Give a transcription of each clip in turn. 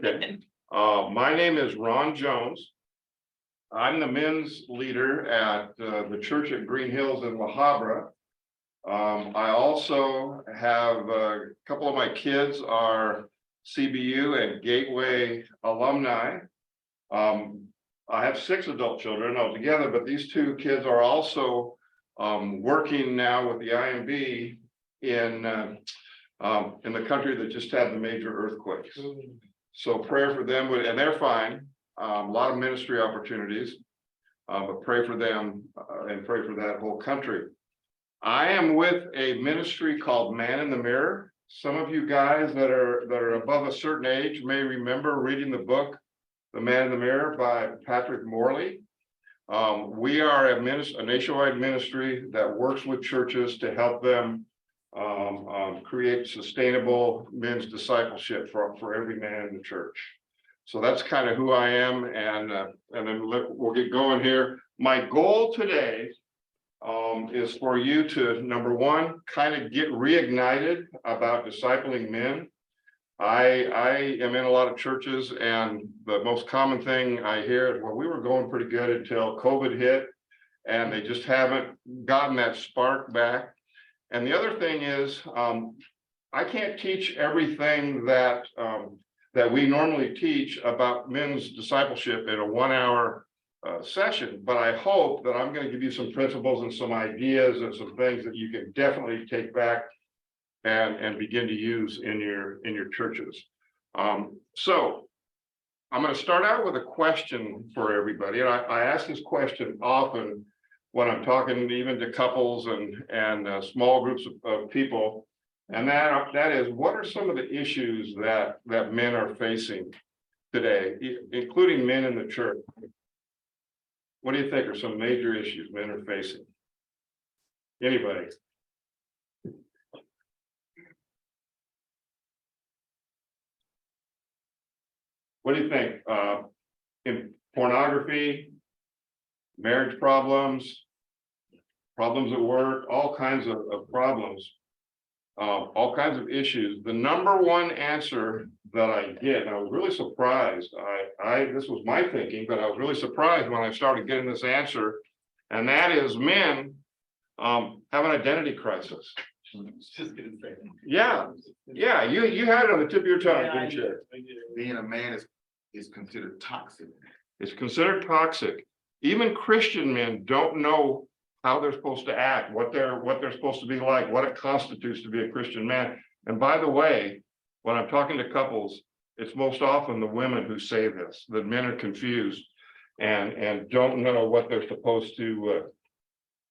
Okay. My name is Ron Jones. I'm the men's leader at the church at Green Hills in La Habra. I also have a couple of my kids are CBU and Gateway alumni. I have 6 adult children altogether, but these 2 kids are also working now with the IMB in the country that just had the major earthquakes. So prayer for them, and they're fine. A lot of ministry opportunities, but pray for them and pray for that whole country. I am with a ministry called Man in the Mirror. Some of you guys that are above a certain age may remember reading the book, The Man in the Mirror by Patrick Morley. We are a nationwide ministry that works with churches to help them create sustainable men's discipleship for every man in the church. So that's kind of who I am, and then we'll get going here. My goal today is for you to, number one, kind of get reignited about discipling men. I am in a lot of churches, and the most common thing I hear is, well, we were going pretty good until COVID hit, and they just haven't gotten that spark back. And the other thing is, I can't teach everything that we normally teach about men's discipleship in a 1-hour session, but I hope that I'm going to give you some principles and some ideas and some things that you can definitely take back and begin to use in your churches. So I'm going to start out with a question for everybody, and I ask this question often when I'm talking even to couples and small groups of people, and that is, what are some of the issues that men are facing today, including men in the church? What do you think are some major issues men are facing? Anybody? What do you think? In pornography, marriage problems, problems at work, all kinds of problems, all kinds of issues. The number one answer that I get, and I was really surprised, this was my thinking, but I was really surprised when I started getting this answer, and that is men have an identity crisis. Just gonna say. Yeah, you had it on the tip of your tongue, Yeah, didn't you? Being a man is considered toxic. It's considered toxic. Even Christian men don't know how they're supposed to act, what they're supposed to be like, what it constitutes to be a Christian man. And by the way, when I'm talking to couples, it's most often the women who say this, that men are confused and don't know what they're supposed to,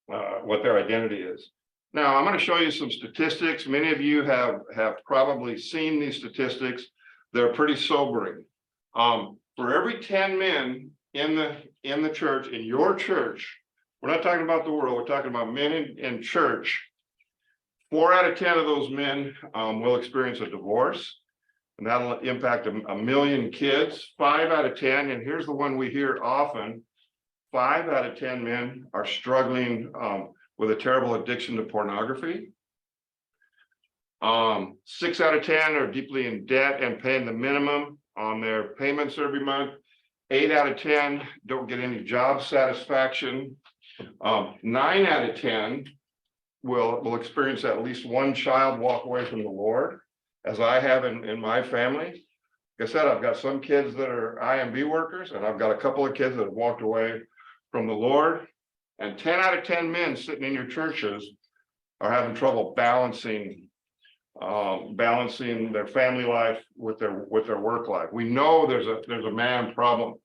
what their identity is. Now, I'm going to show you some statistics. Many of you have probably seen these statistics. They're pretty sobering. For every 10 men in the church, in your church, we're not talking about the world, we're talking about men in church, 4 out of 10 of those men will experience a divorce, and that'll impact a million kids. 5 out of 10, and here's the one we hear often, 5 out of 10 men are struggling with a terrible addiction to pornography. 6 out of 10 are deeply in debt and paying the minimum on their payments every month. 8 out of 10 don't get any job satisfaction. 9 out of 10 will experience at least one child walk away from the Lord, as I have in my family. Like I said, I've got some kids that are IMB workers, and I've got a couple of kids that have walked away from the Lord. And 10 out of 10 men sitting in your churches are having trouble balancing their family life with their work life. We know there's a man problem.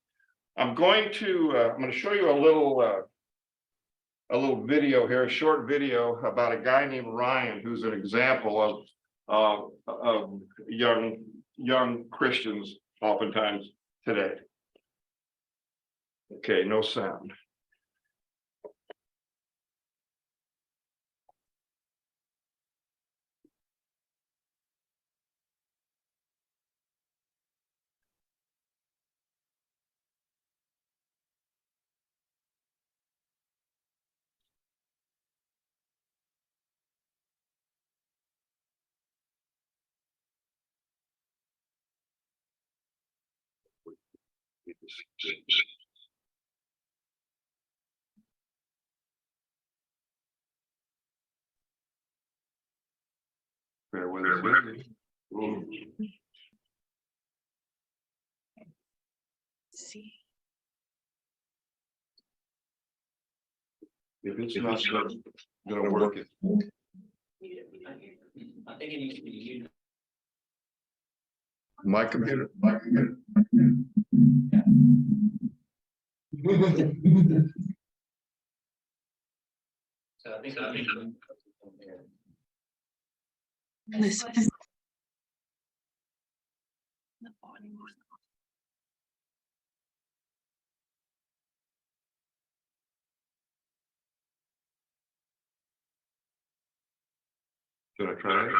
I'm going to show you a little video here, a short video about a guy named Ryan, who's an example of young Christians oftentimes today. Okay, no sound. Bear with us. See. If it's not gonna work, it. I think it needs to be you. My computer. So I think. This was the body was Should I try it?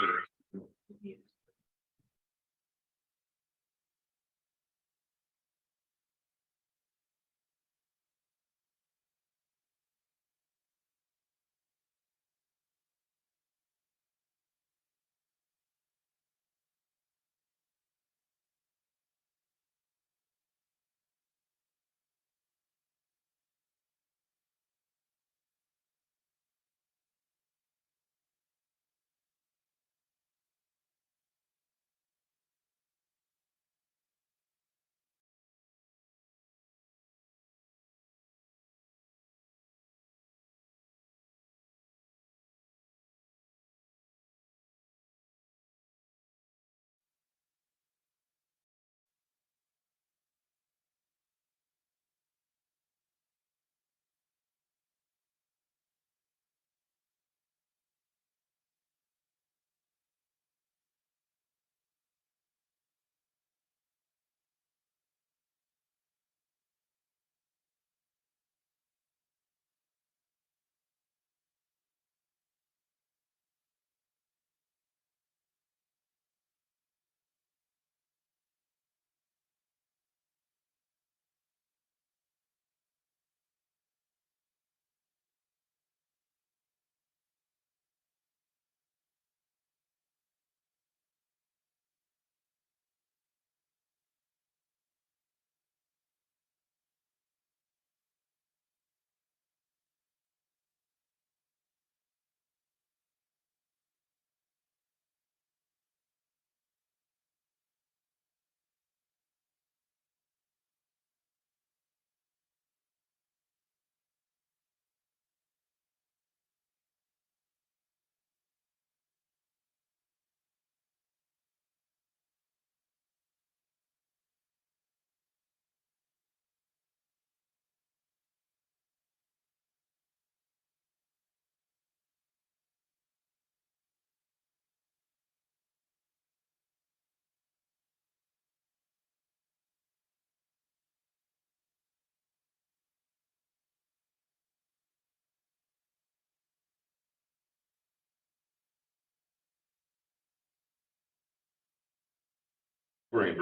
Green.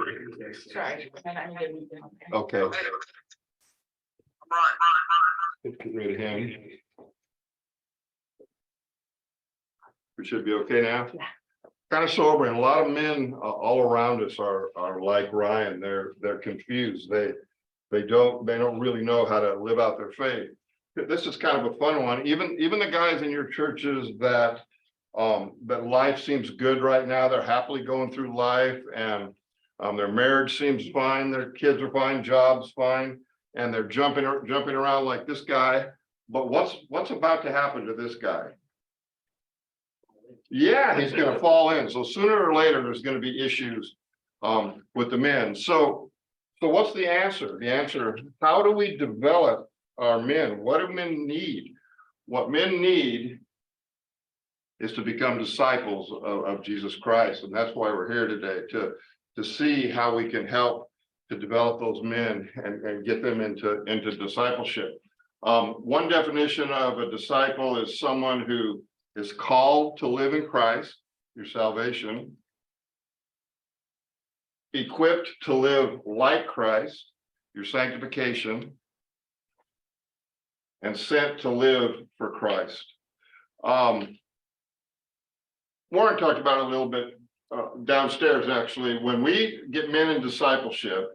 sorry. Okay. Get rid of him. We should be okay now. Yeah. Kind of sobering. A lot of men all around us are like Ryan. They're confused. They don't really know how to live out their faith. This is kind of a fun one. Even the guys in your churches that life seems good right now. They're happily going through life, and their marriage seems fine. Their kids are fine, jobs fine, and they're jumping around like this guy. But what's about to happen to this guy? Yeah, he's gonna fall in. So sooner or later, there's gonna be issues with the men. So what's the answer? The answer, how do we develop our men? What do men need? What men need is to become disciples of Jesus Christ. And that's why we're here today, to see how we can help to develop those men and get them into discipleship. One definition of a disciple is someone who is called to live in Christ, your salvation, equipped to live like Christ, your sanctification, and sent to live for Christ. Warren talked about it a little bit downstairs, actually. When we get men in discipleship,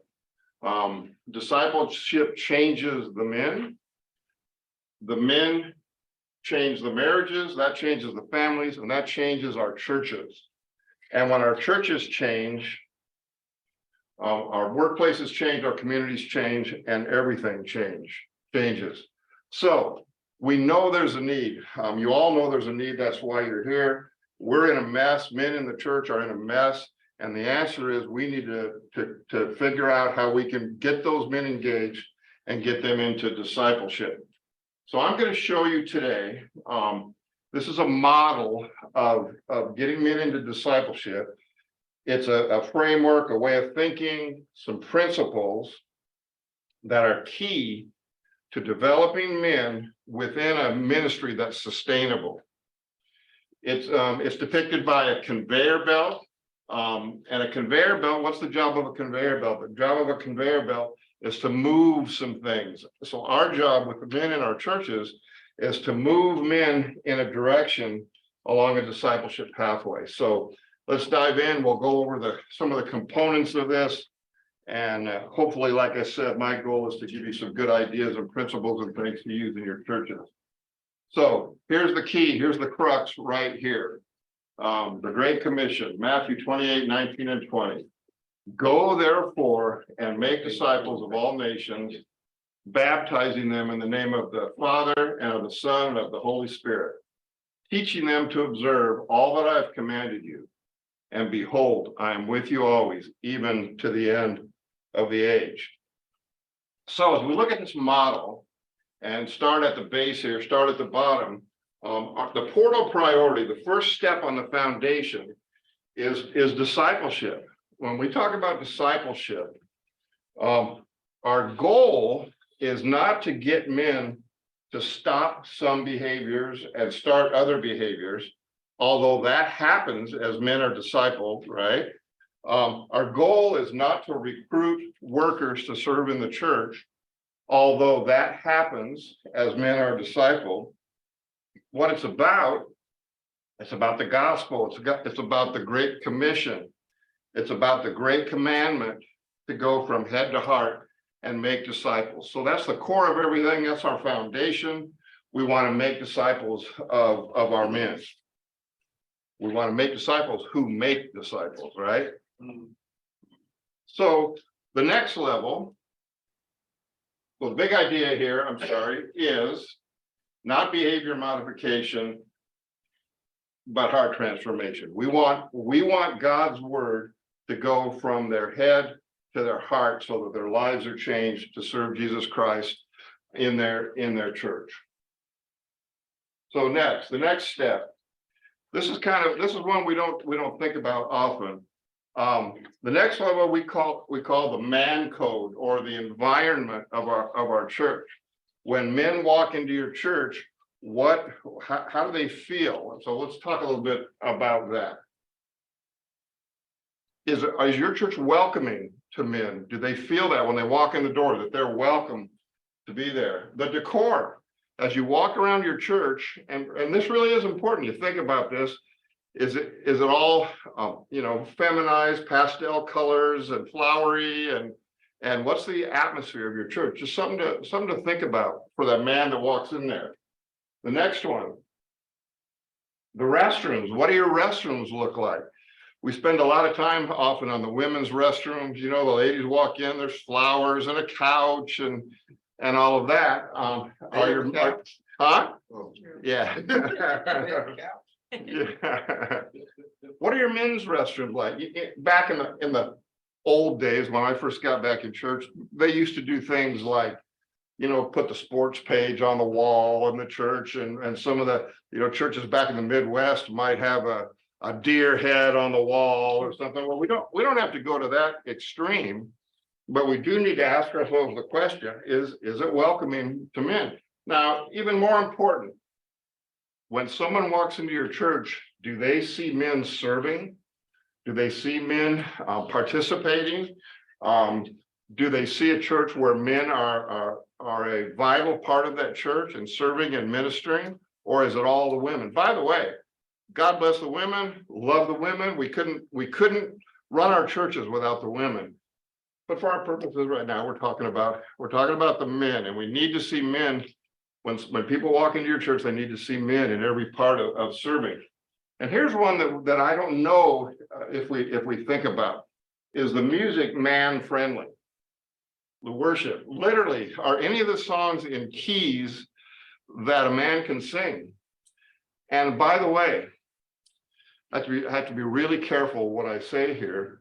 Discipleship changes the men. The men change the marriages, that changes the families, and that changes our churches. And when our churches change, our workplaces change, our communities change, and everything changes. So we know there's a need. You all know there's a need. That's why you're here. We're in a mess. Men in the church are in a mess. And the answer is we need to figure out how we can get those men engaged and get them into discipleship. So I'm going to show you today, this is a model of getting men into discipleship. It's a framework, a way of thinking, some principles that are key to developing men within a ministry that's sustainable. It's depicted by a conveyor belt. And a conveyor belt, what's the job of a conveyor belt? The job of a conveyor belt is to move some things. So our job with the men in our churches is to move men in a direction along a discipleship pathway. So let's dive in. We'll go over some of the components of this. And hopefully, like I said, my goal is to give you some good ideas and principles and things to use in your churches. So here's the key. Here's the crux right here. The Great Commission, Matthew 28, 19 and 20. Go therefore and make disciples of all nations, baptizing them in the name of the Father and of the Son and of the Holy Spirit, teaching them to observe all that I have commanded you. And behold, I am with you always, even to the end of the age. So as we look at this model and start at the base here, start at the bottom, the portal priority, the first step on the foundation is discipleship. When we talk about discipleship, our goal is not to get men to stop some behaviors and start other behaviors, although that happens as men are discipled, right? Our goal is not to recruit workers to serve in the church, although that happens as men are discipled. What it's about the gospel. It's about the Great Commission. It's about the Great Commandment to go from head to heart and make disciples. So that's the core of everything. That's our foundation. We want to make disciples of our men. We want to make disciples who make disciples, right? So the next level, well, the big idea here, I'm sorry, is not behavior modification, but heart transformation. We want God's word to go from their head to their heart so that their lives are changed to serve Jesus Christ in their church. So the next step. This is one we don't think about often. The next level we call the man code, or the environment of our church. When men walk into your church, how do they feel? So let's talk a little bit about that. Is your church welcoming to men? Do they feel that when they walk in the door, that they're welcome to be there? The decor, as you walk around your church, and this really is important, you think about this, is it all feminized, pastel colors and flowery, and what's the atmosphere of your church? Just something to think about for that man that walks in there. The next one, the restrooms. What do your restrooms look like? We spend a lot of time often on the women's restrooms. You know, the ladies walk in, there's flowers and a couch and all of that. Huh? Yeah. Yeah. What are your men's restrooms like? Back in the old days, when I first got back in church, they used to do things like, put the sports page on the wall in the church, and some of the churches back in the Midwest might have a deer head on the wall or something. Well, we don't have to go to that extreme, but we do need to ask ourselves the question: is it welcoming to men? Now, even more important, when someone walks into your church, do they see men serving? Do they see men participating? Do they see a church where men are a vital part of that church and serving and ministering? Or is it all the women? By the way, God bless the women, love the women. We couldn't run our churches without the women. But for our purposes right now, we're talking about the men, and we need to see men. When people walk into your church, they need to see men in every part of serving. And here's one that I don't know if we think about, is the music man friendly? The worship, literally, are any of the songs in keys that a man can sing? And by the way, I have to be really careful what I say here,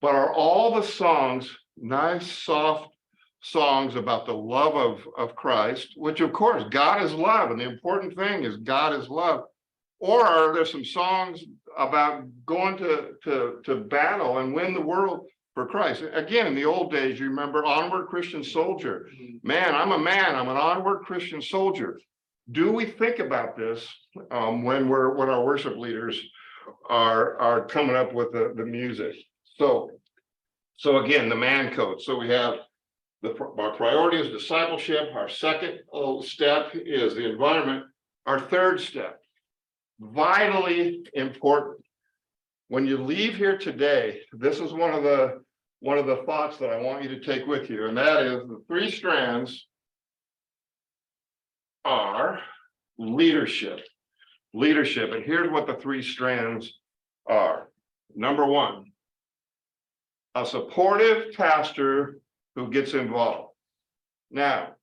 but are all the songs nice, soft songs about the love of Christ, which of course, God is love, and the important thing is God is love? Or are there some songs about going to battle and win the world for Christ? Again, in the old days, you remember Onward Christian Soldier. Man, I'm an onward Christian soldier. Do we think about this when our worship leaders are coming up with the music? So again, the man code. So we have our priority is discipleship. Our second step is the environment. Our third step, vitally important. When you leave here today, this is one of the thoughts that I want you to take with you, and that is the three strands are leadership. And here's what the three strands are. Number one, a supportive pastor who gets involved. Now,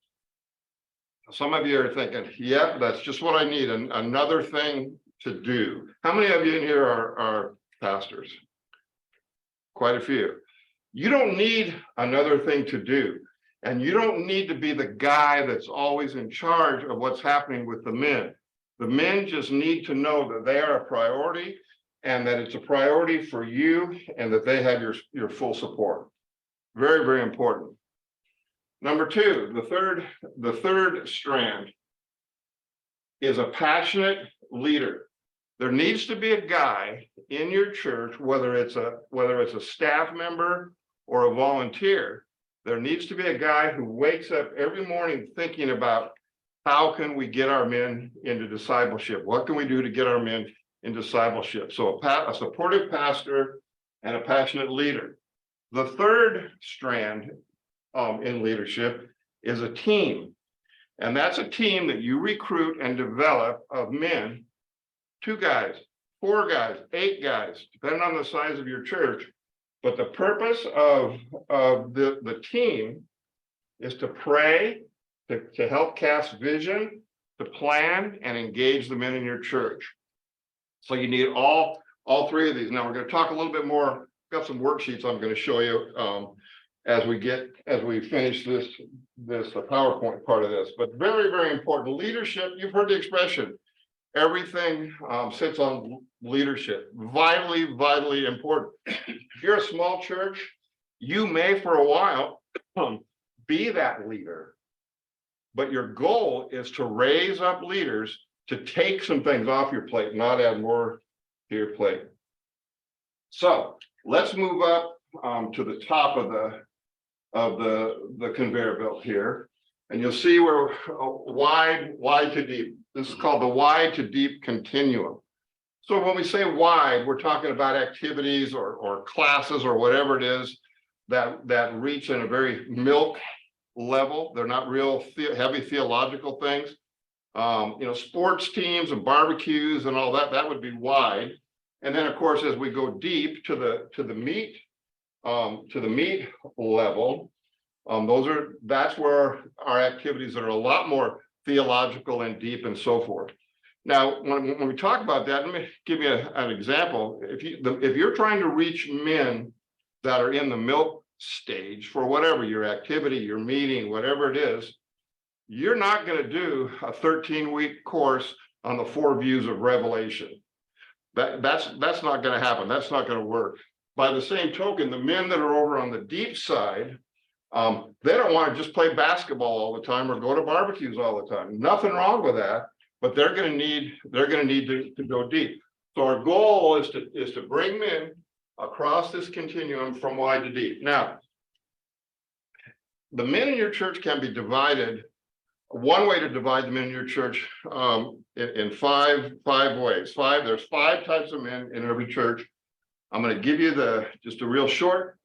some of you are thinking, yep, that's just what I need, another thing to do. How many of you in here are pastors? Quite a few. You don't need another thing to do. And you don't need to be the guy that's always in charge of what's happening with the men. The men just need to know that they are a priority, and that it's a priority for you, and that they have your full support. Very, very important. Number two, the third strand is a passionate leader. There needs to be a guy in your church, whether it's a staff member or a volunteer. There needs to be a guy who wakes up every morning thinking about how can we get our men into discipleship? What can we do to get our men in discipleship? So a supportive pastor and a passionate leader. The third strand in leadership is a team. And that's a team that you recruit and develop of men, 2 guys, 4 guys, 8 guys, depending on the size of your church. But the purpose of the team is to pray, to help cast vision, to plan and engage the men in your church. So you need all 3 of these. Now we're going to talk a little bit more. I've got some worksheets I'm going to show you as we finish this PowerPoint part of this. But very, very important. Leadership, you've heard the expression, everything sits on leadership. Vitally, vitally important. If you're a small church, you may for a while be that leader. But your goal is to raise up leaders to take some things off your plate, not add more to your plate. So let's move up to the top of the conveyor belt here, and you'll see where wide to deep. This is called the wide to deep continuum. So when we say wide, we're talking about activities or classes or whatever it is that reach in a very milk level. They're not real heavy theological things. Sports teams and barbecues and all that would be wide. And then of course, as we go deep to the meat level, that's where our activities that are a lot more theological and deep and so forth. Now, when we talk about that, let me give you an example. If you're trying to reach men that are in the milk stage for whatever your activity, your meeting, whatever it is, you're not going to do a 13-week course on the 4 views of Revelation. That's not going to happen. That's not going to work. By the same token, the men that are over on the deep side, they don't want to just play basketball all the time or go to barbecues all the time. Nothing wrong with that, but they're going to need to go deep. So our goal is to bring men across this continuum from wide to deep. Now, the men in your church can be divided. One way to divide the men in your church in five ways. There's 5 types of men in every church. I'm going to give you just a real short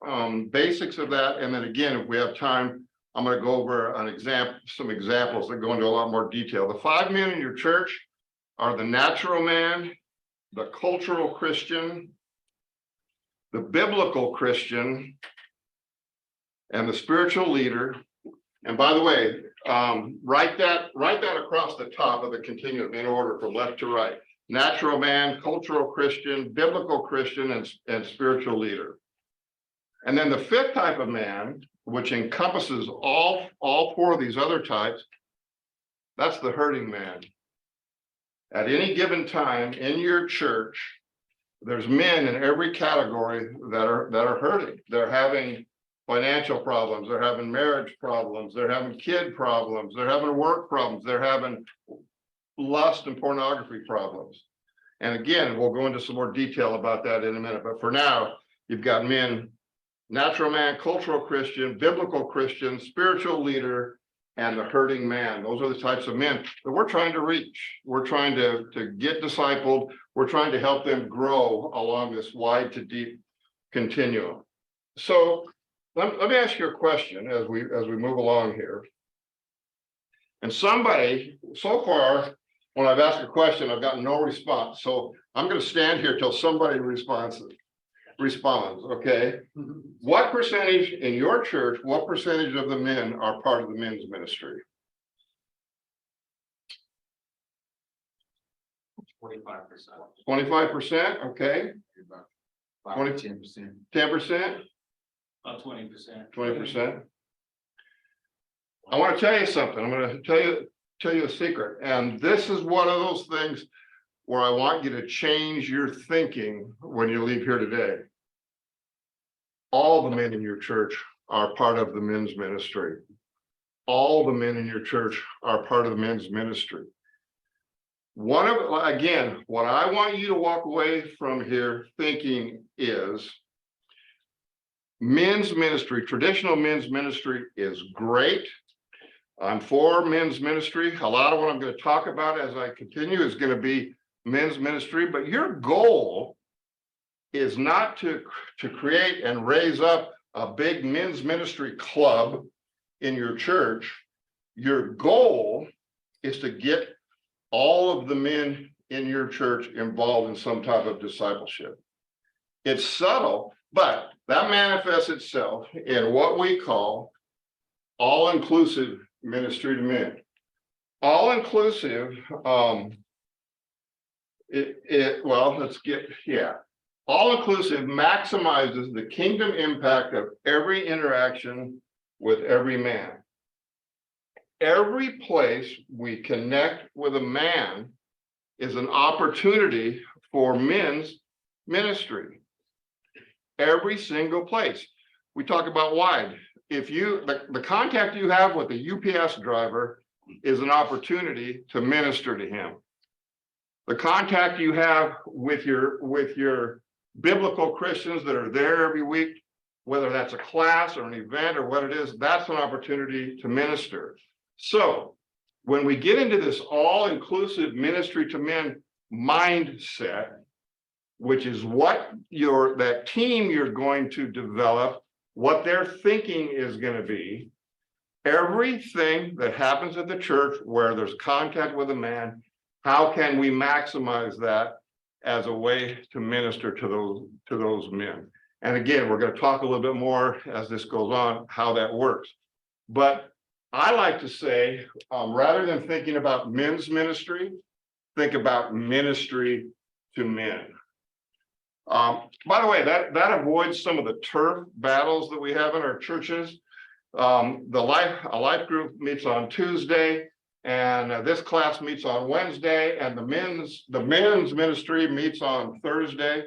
basics of that. And then again, if we have time, I'm going to go over some examples that go into a lot more detail. The 5 men in your church are the natural man, the cultural Christian, the biblical Christian, and the spiritual leader. And by the way, write that across the top of the continuum in order from left to right. Natural man, cultural Christian, biblical Christian, and spiritual leader. And then the 5th type of man, which encompasses all 4 of these other types, that's the hurting man. At any given time in your church, there's men in every category that are hurting. They're having financial problems, they're having marriage problems, they're having kid problems, they're having work problems, they're having lust and pornography problems. And again, we'll go into some more detail about that in a minute. But for now, you've got men, natural man, cultural Christian, biblical Christian, spiritual leader, and the hurting man. Those are the types of men that we're trying to reach. We're trying to get discipled. We're trying to help them grow along this wide to deep continuum. So let me ask you a question as we move along here. And somebody, so far, when I've asked a question, I've gotten no response. So I'm going to stand here till somebody responds, okay? What percentage in your church, what percentage of the men are part of the men's ministry? 25%. 25%, okay. 10%. 10%, About 20%. 20%. I want to tell you something. I'm going to tell you a secret. And this is one of those things where I want you to change your thinking when you leave here today. All the men in your church are part of the men's ministry. All the men in your church are part of the men's ministry. Again, what I want you to walk away from here thinking is men's ministry, traditional men's ministry is great. I'm for men's ministry. A lot of what I'm going to talk about as I continue is going to be men's ministry, but your goal is not to create and raise up a big men's ministry club in your church. Your goal is to get all of the men in your church involved in some type of discipleship. It's subtle, but that manifests itself in what we call all-inclusive ministry to men. All-inclusive, all-inclusive maximizes the kingdom impact of every interaction with every man. Every place we connect with a man is an opportunity for men's ministry. Every single place. We talk about wide. If the contact you have with a UPS driver is an opportunity to minister to him. The contact you have with your biblical Christians that are there every week, whether that's a class or an event or what it is, that's an opportunity to minister. So when we get into this all-inclusive ministry to men mindset, which is what that team you're going to develop, what their thinking is going to be, everything that happens at the church where there's contact with a man, how can we maximize that as a way to minister to those men? And again, we're going to talk a little bit more as this goes on, how that works. But I like to say, rather than thinking about men's ministry, think about ministry to men. By the way, that avoids some of the turf battles that we have in our churches. A life group meets on Tuesday, and this class meets on Wednesday, and the men's ministry meets on Thursday,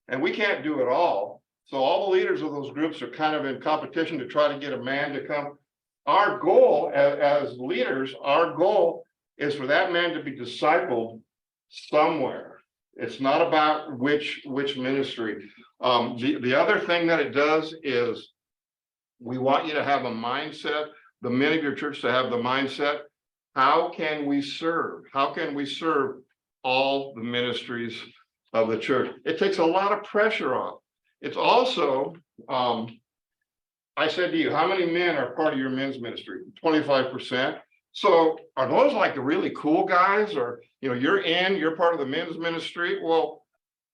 and we can't do it all. So all the leaders of those groups are kind of in competition to try to get a man to come. Our goal as leaders, our goal is for that man to be discipled somewhere. It's not about which ministry. The other thing that it does is we want you to have a mindset, the men of your church to have the mindset, how can we serve? How can we serve all the ministries of the church. It takes a lot of pressure off. It's also, I said to you, how many men are part of your men's ministry? 25%. So are those like the really cool guys, or, you're part of the men's ministry? Well,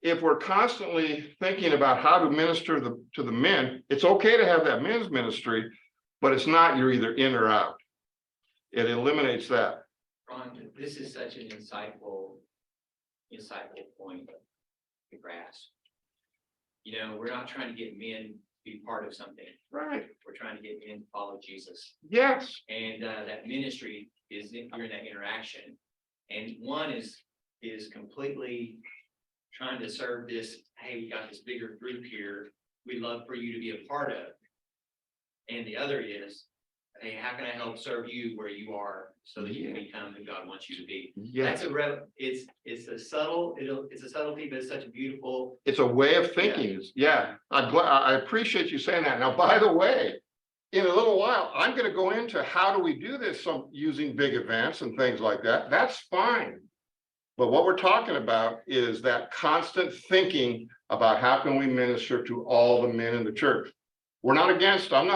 if we're constantly thinking about how to minister to the men, it's okay to have that men's ministry, but it's not you're either in or out. It eliminates that. Ron, this is such an insightful point to grasp. We're not trying to get men to be part of something. Right. We're trying to get men to follow Jesus. Yes. And that ministry is you're in that interaction. And one is completely trying to serve this, hey, we got this bigger group here, we'd love for you to be a part of. And the other is, hey, how can I help serve you where you are so that you can become who God wants you to be? Yes. It's a subtlety, but it's such a beautiful. It's a way of thinking. Yeah. I appreciate you saying that. Now, by the way, in a little while, I'm going to go into how do we do this using big events and things like that. That's fine. But what we're talking about is that constant thinking about how can we minister to all the men in the church. I'm not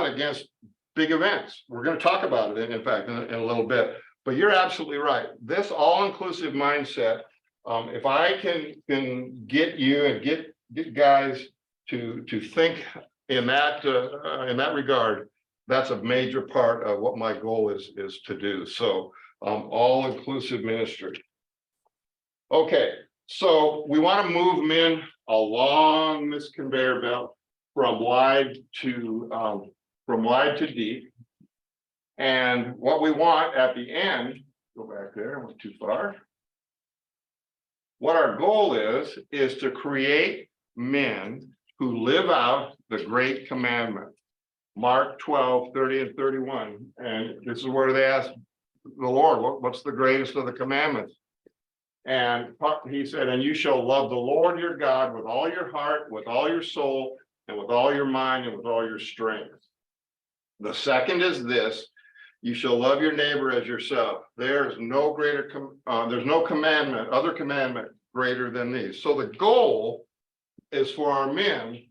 against big events. We're going to talk about it, in fact, in a little bit. But you're absolutely right. This all-inclusive mindset, if I can get you and get guys to think in that regard, that's a major part of what my goal is to do. So all-inclusive ministry. Okay, so we want to move men along this conveyor belt from wide to deep. And what we want at the end, go back there, I went too far. What our goal is to create men who live out the great commandment. Mark 12:30 and 31. And this is where they ask the Lord, what's the greatest of the commandments? And he said, and you shall love the Lord your God with all your heart, with all your soul, and with all your mind, and with all your strength. The second is this: you shall love your neighbor as yourself. There's no other commandment greater than these. So the goal is for our men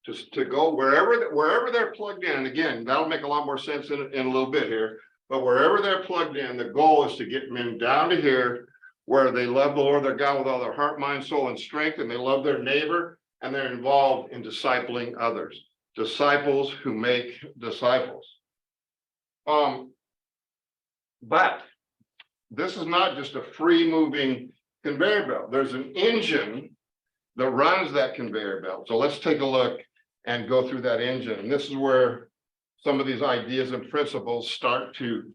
to go wherever they're plugged in. And again, that'll make a lot more sense in a little bit here. But wherever they're plugged in, the goal is to get men down to here, where they love the Lord their God with all their heart, mind, soul, and strength, and they love their neighbor, and they're involved in discipling others. Disciples who make disciples. But this is not just a free moving conveyor belt. There's an engine that runs that conveyor belt. So let's take a look and go through that engine. And this is where some of these ideas and principles start to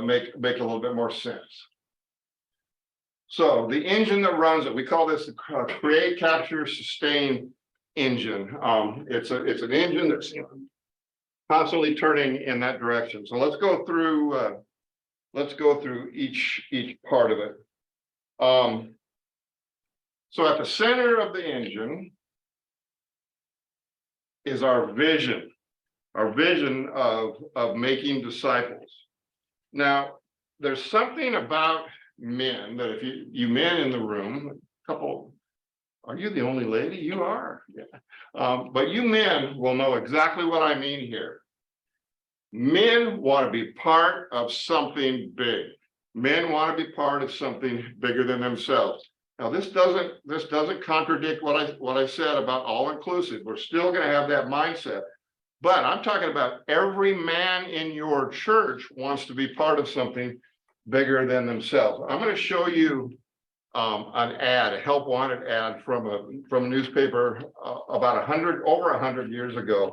make a little bit more sense. So the engine that runs it, we call this the create, capture, sustain engine. It's an engine that's constantly turning in that direction. So let's go through each part of it. So at the center of the engine is our vision of making disciples. Now, there's something about men that if you men in the room, are you the only lady? You are. Yeah. But you men will know exactly what I mean here. Men want to be part of something big. Men want to be part of something bigger than themselves. Now, this doesn't contradict what I said about all inclusive. We're still going to have that mindset. But I'm talking about every man in your church wants to be part of something bigger than themselves. I'm going to show you an ad, a help wanted ad from a newspaper about over 100 years ago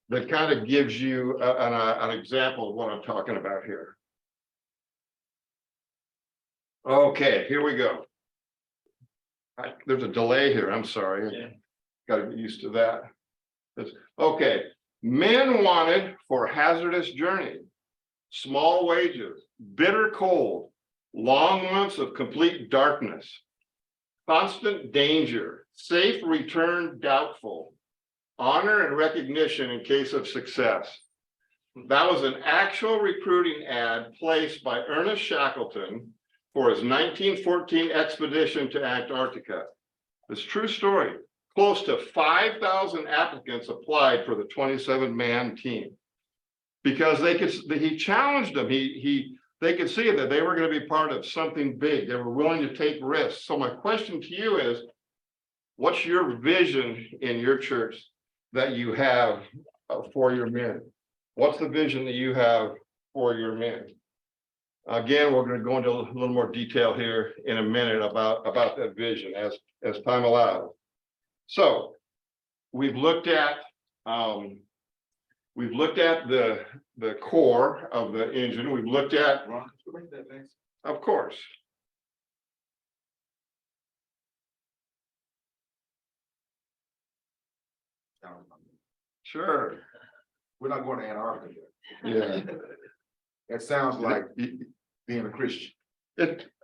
that kind of gives you an example of what I'm talking about here. Okay, here we go. There's a delay here. I'm sorry. Yeah. Got to get used to that. Okay. Men wanted for hazardous journey, small wages, bitter cold, long months of complete darkness, constant danger, safe return doubtful, honor and recognition in case of success. That was an actual recruiting ad placed by Ernest Shackleton for his 1914 expedition to Antarctica. It's a true story. Close to 5,000 applicants applied for the 27-man team. Because he challenged them. They could see that they were going to be part of something big. They were willing to take risks. So my question to you is, what's your vision in your church that you have for your men? What's the vision that you have for your men? Again, we're going to go into a little more detail here in a minute about that vision as time allows. So we've looked at the core of the engine. We've looked at, Ron, could you bring that next? of course. Sure. We're not going to Antarctica. Yeah. That sounds like being a Christian.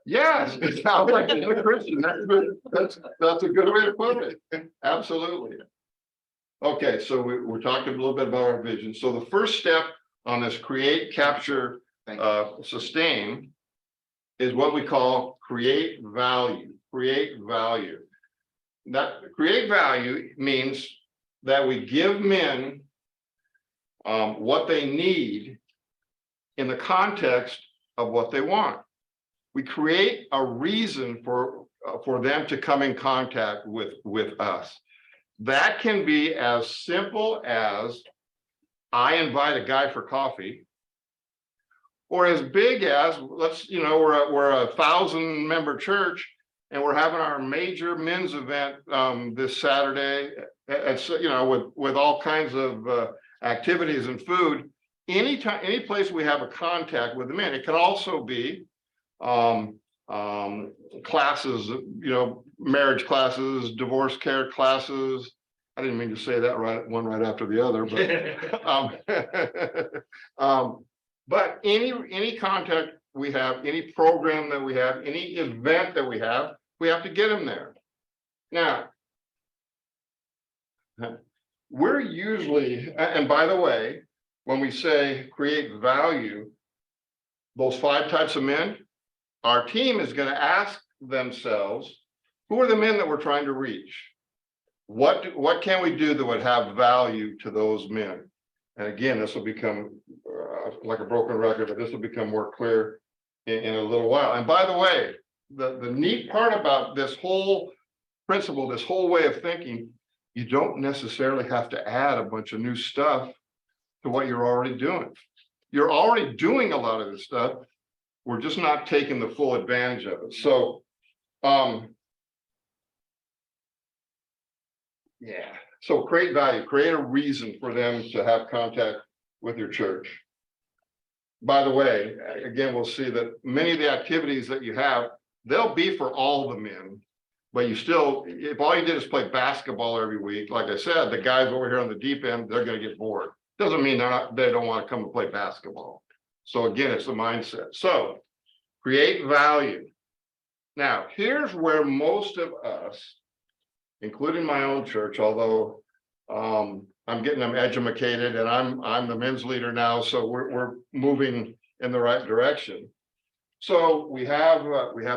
Yes, it sounds like being a Christian. That's a good way to put it. Absolutely. Okay, so we're talking a little bit about our vision. So the first step on this create, capture, sustain is what we call create value. Create value. That create value means that we give men what they need in the context of what they want. We create a reason for them to come in contact with us. That can be as simple as I invite a guy for coffee, or as big as we're a 1,000-member church and we're having our major men's event this Saturday. With all kinds of activities and food. Any place we have a contact with the men. It can also be classes, marriage classes, divorce care classes. I didn't mean to say that right after the other, but but any contact we have, any program that we have, any event that we have to get them there. Now, we're usually, and by the way, when we say create value, those 5 types of men, our team is going to ask themselves, who are the men that we're trying to reach? What can we do that would have value to those men? And again, this will become like a broken record, but this will become more clear in a little while. And by the way, the neat part about this whole principle, this whole way of thinking, you don't necessarily have to add a bunch of new stuff to what you're already doing. You're already doing a lot of this stuff. We're just not taking the full advantage of it. So, so create value, create a reason for them to have contact with your church. By the way, again, we'll see that many of the activities that you have, they'll be for all the men. But you still, if all you did is play basketball every week, like I said, the guys over here on the deep end, they're going to get bored. Doesn't mean they don't want to come and play basketball. So again, it's a mindset. So create value. Now, here's where most of us, including my own church, although I'm getting them educated and I'm the men's leader now, so we're moving in the right direction. So we have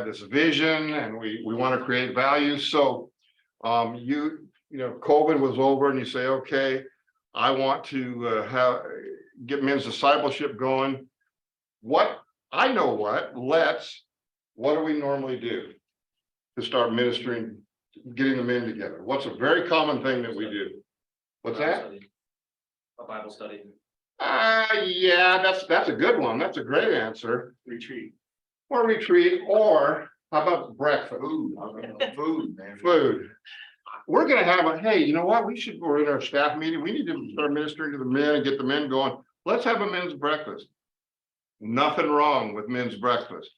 this vision and we want to create value. So COVID was over and you say, okay, I want to get men's discipleship going. What do we normally do to start ministering, getting the men together? What's a very common thing that we do? What's that? A Bible study. Yeah, that's a good one. That's a great answer. Retreat. Or retreat, or how about breakfast? Food, man. Food. We're gonna have hey, you know what? We're in our staff meeting. We need to start ministering to the men and get the men going. Let's have a men's breakfast. Nothing wrong with men's breakfast.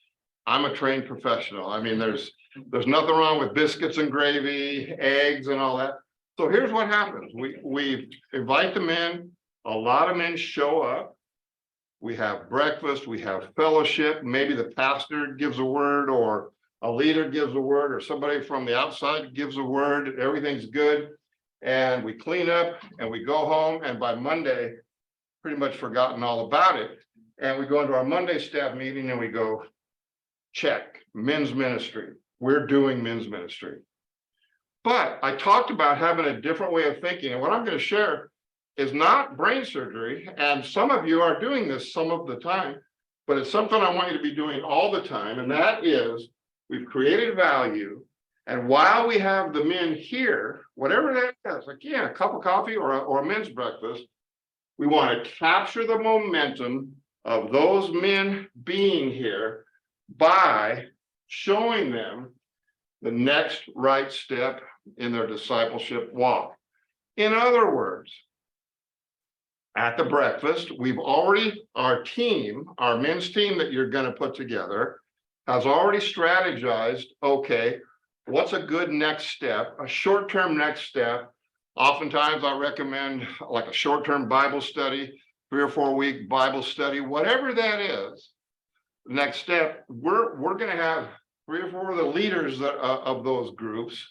I'm a trained professional. I mean, there's nothing wrong with biscuits and gravy, eggs and all that. So here's what happens. We invite the men. A lot of men show up. We have breakfast, we have fellowship, maybe the pastor gives a word or a leader gives a word or somebody from the outside gives a word, everything's good. And we clean up and we go home, and by Monday, pretty much forgotten all about it. And we go into our Monday staff meeting and we go, check, men's ministry. We're doing men's ministry. But I talked about having a different way of thinking, and what I'm going to share is not brain surgery, and some of you are doing this some of the time, but it's something I want you to be doing all the time, and that is we've created value, and while we have the men here, whatever that is, again, a cup of coffee or a men's breakfast, we want to capture the momentum of those men being here by showing them the next right step in their discipleship walk. In other words, at the breakfast, we've already, our team, our men's team that you're going to put together has already strategized, okay, what's a good next step, a short-term next step. Oftentimes I recommend like a short-term Bible study, 3 or 4 week Bible study, whatever that is. Next step, we're going to have 3 or 4 of the leaders of those groups.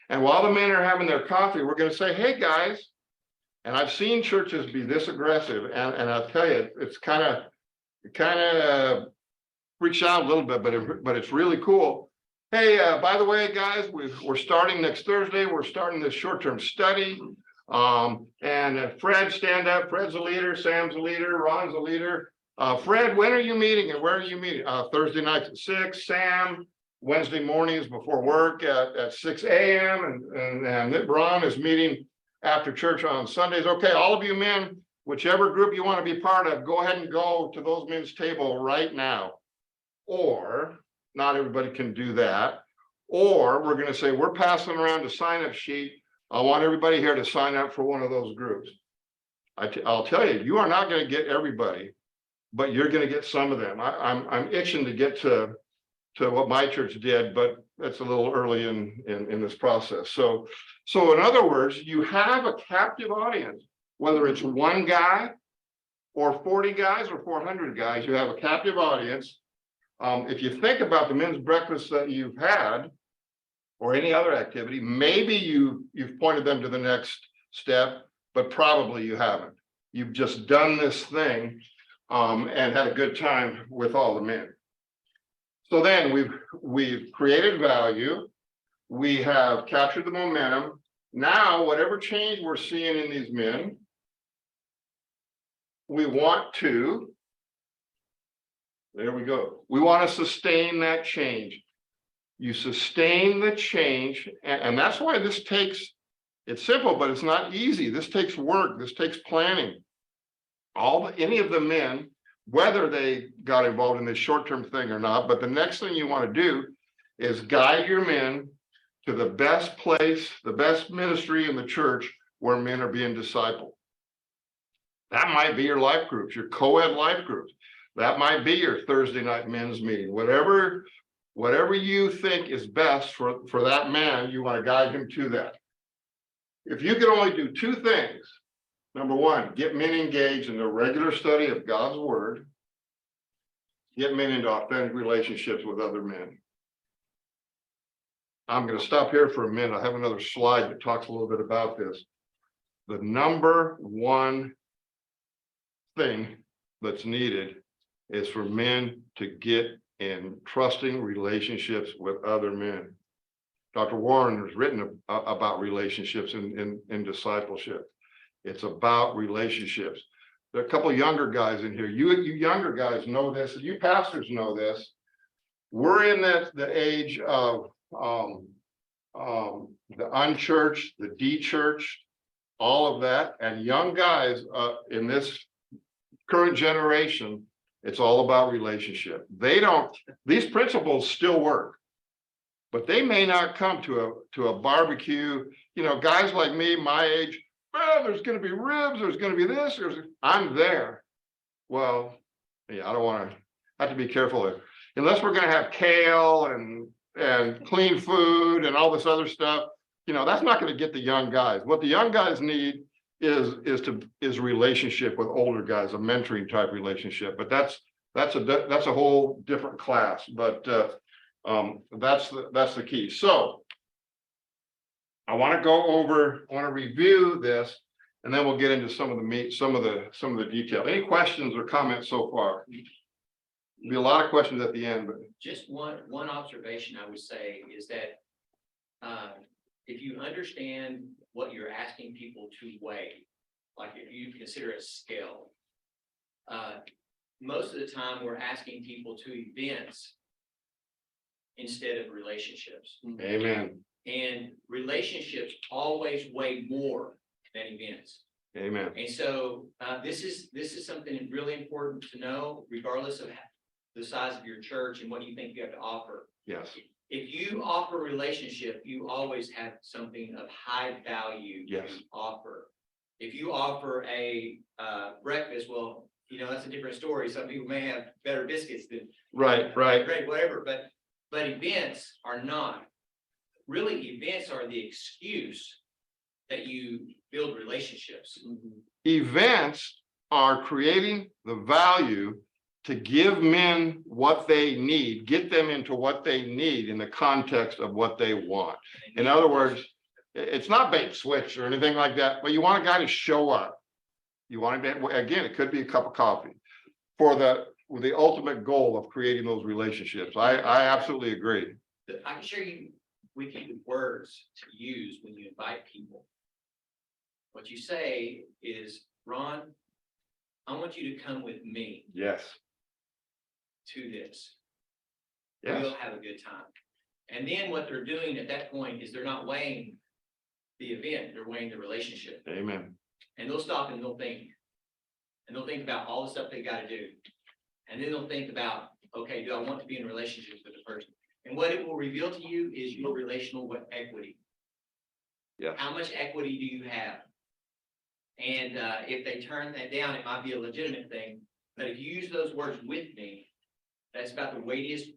And while the men are having their coffee, we're going to say, hey guys, and I've seen churches be this aggressive, and I'll tell you, it's kind of freaks out a little bit, but it's really cool. Hey, by the way, guys, we're starting next Thursday. We're starting this short-term study. And Fred, stand up. Fred's a leader. Sam's a leader. Ron's a leader. Fred, when are you meeting and where are you meeting? Thursday nights at 6. Sam, Wednesday mornings before work at 6 a.m. And Ron is meeting after church on Sundays. Okay, all of you men, whichever group you want to be part of, go ahead and go to those men's table right now. Or not everybody can do that. Or we're going to say, we're passing around a sign-up sheet. I want everybody here to sign up for one of those groups. I'll tell you, you are not going to get everybody, but you're going to get some of them. I'm itching to get to what my church did, but that's a little early in this process. So in other words, you have a captive audience, whether it's one guy or 40 guys or 400 guys, you have a captive audience. If you think about the men's breakfast that you've had or any other activity, maybe you've pointed them to the next step, but probably you haven't. You've just done this thing and had a good time with all the men. So then we've created value. We have captured the momentum. Now, whatever change we're seeing in these men, we want to, there we go. We want to sustain that change. You sustain the change, and that's why this takes, it's simple, but it's not easy. This takes work. This takes planning. Any of the men, whether they got involved in this short-term thing or not, but the next thing you want to do is guide your men to the best place, the best ministry in the church where men are being discipled. That might be your life groups, your co-ed life groups. That might be your Thursday night men's meeting. Whatever you think is best for that man, you want to guide him to that. If you could only do 2 things, number 1, get men engaged in the regular study of God's word, get men into authentic relationships with other men. I'm going to stop here for a minute. I have another slide that talks a little bit about this. The number 1 thing that's needed is for men to get in trusting relationships with other men. Dr. Warren has written about relationships in discipleship. It's about relationships. There are a couple of younger guys in here. You younger guys know this, and you pastors know this. We're in the age of the unchurched, the de-churched, all of that. And young guys in this current generation, it's all about relationship. These principles still work, but they may not come to a barbecue. You know, guys like me, my age, well, there's going to be ribs, there's going to be this, I'm there. Well, yeah, I don't want to have to be careful unless we're going to have kale and clean food and all this other stuff. You know, that's not going to get the young guys. What the young guys need is relationship with older guys, a mentoring type relationship. But that's a whole different class. But that's the key. So I want to review this, and then we'll get into some of the meat, some of the detail. Any questions or comments so far? Be a lot of questions at the end, but Just one observation I would say is that if you understand what you're asking people to weigh, like if you consider a scale, most of the time we're asking people to events instead of relationships. amen, And relationships always weigh more than events. amen. And so this is something really important to know, regardless of the size of your church and what you think you have to offer. Yes, If you offer a relationship, you always have something of high value to Yes. offer. If you offer a breakfast, well, that's a different story. Some people may have better biscuits than right, great, whatever, but events are not. Really, events are the excuse that you build relationships. Events are creating the value to give men what they need, get them into what they need in the context of what they want. In other words, it's not bait and switch or anything like that, but you want a guy to show up. You want to be, again, it could be a cup of coffee for with the ultimate goal of creating those relationships. I absolutely agree. I can share with you the words to use when you invite people. What you say is, Ron, I want you to come with me Yes, to this. yes, We'll have a good time. And then what they're doing at that point is they're not weighing the event, they're weighing the relationship. amen. And they'll stop and they'll think. And they'll think about all the stuff they gotta do. And then they'll think about, okay, do I want to be in relationships with the person? And what it will reveal to you is your relational equity. Yes. How much equity do you have? And if they turn that down, it might be a legitimate thing. But if you use those words with me, that's about the weightiest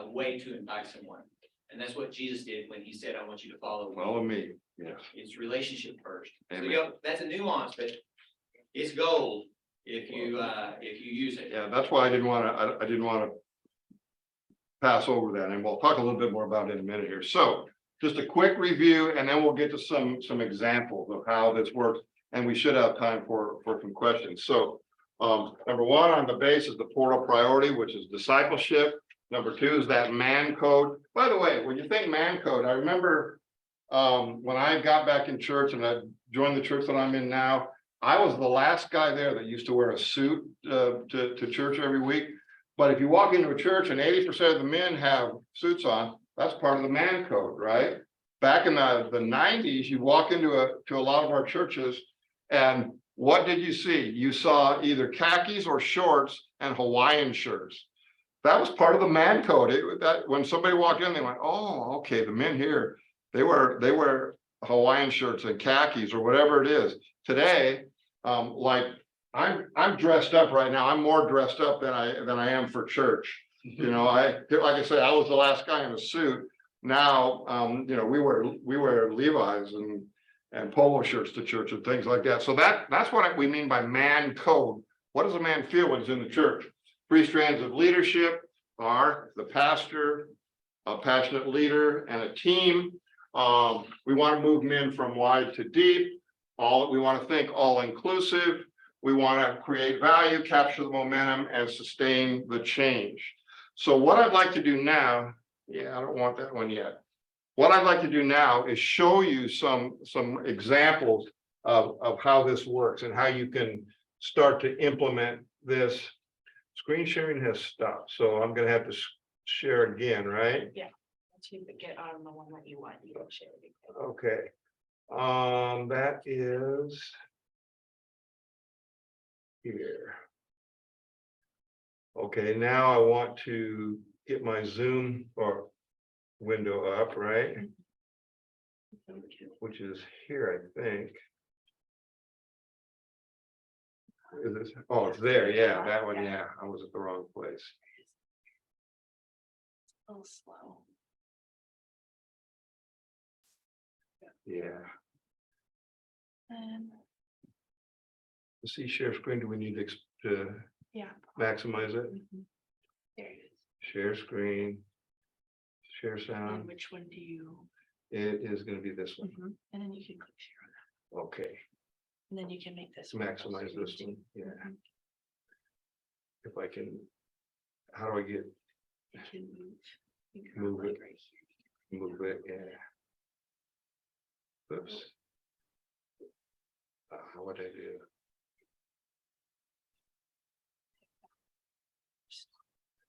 way to invite someone. And that's what Jesus did when he said, I want you to follow me. Follow me, yes. It's relationship first. So, Amen. that's a nuance, but it's gold if you use it. Yeah, that's why I didn't want to pass over that, and we'll talk a little bit more about it in a minute here. So just a quick review, and then we'll get to some examples of how this works, and we should have time for some questions. So number one on the base is the portal priority, which is discipleship. Number two is that man code. By the way, when you think man code, I remember when I got back in church and I joined the church that I'm in now, I was the last guy there that used to wear a suit to church every week. But if you walk into a church and 80% of the men have suits on, that's part of the man code, right? Back in the 90s, you walk into a lot of our churches, and what did you see? You saw either khakis or shorts and Hawaiian shirts. That was part of the man code. That when somebody walked in, they went, "Oh, okay, the men here, they wear Hawaiian shirts and khakis or whatever it is." Today, like I'm dressed up right now. I'm more dressed up than I am for church. Like I said, I was the last guy in a suit. Now, we wear Levi's and polo shirts to church and things like that. So that's what we mean by man code. What does a man feel when he's in the church? 3 strands of leadership are the pastor, a passionate leader, and a team. We want to move men from wide to deep. We want to think all inclusive. We want to create value, capture the momentum, and sustain the change. So what I'd like to do now, I don't want that one yet. What I'd like to do now is show you some examples of how this works and how you can start to implement this. Screen sharing has stopped, so I'm going to have to share again, right? To get on the one that you want, you can share it. Okay. That is here. Okay, now I want to get my Zoom or window up, right? Which is here, I think. Is this? Oh, it's there. Yeah, that one. Yeah, I was at the wrong place. A little slow. Yeah. To See share screen. Do we need to yeah. maximize it? There it is. Share screen. Share And sound. which one do you? It is going to be this one. And then you can click share on Okay. that. And then you can make this one. Maximize this one. Yeah. If I can how do I get, You can you can Move like it. right here. move it, yeah. Oops. What did I do?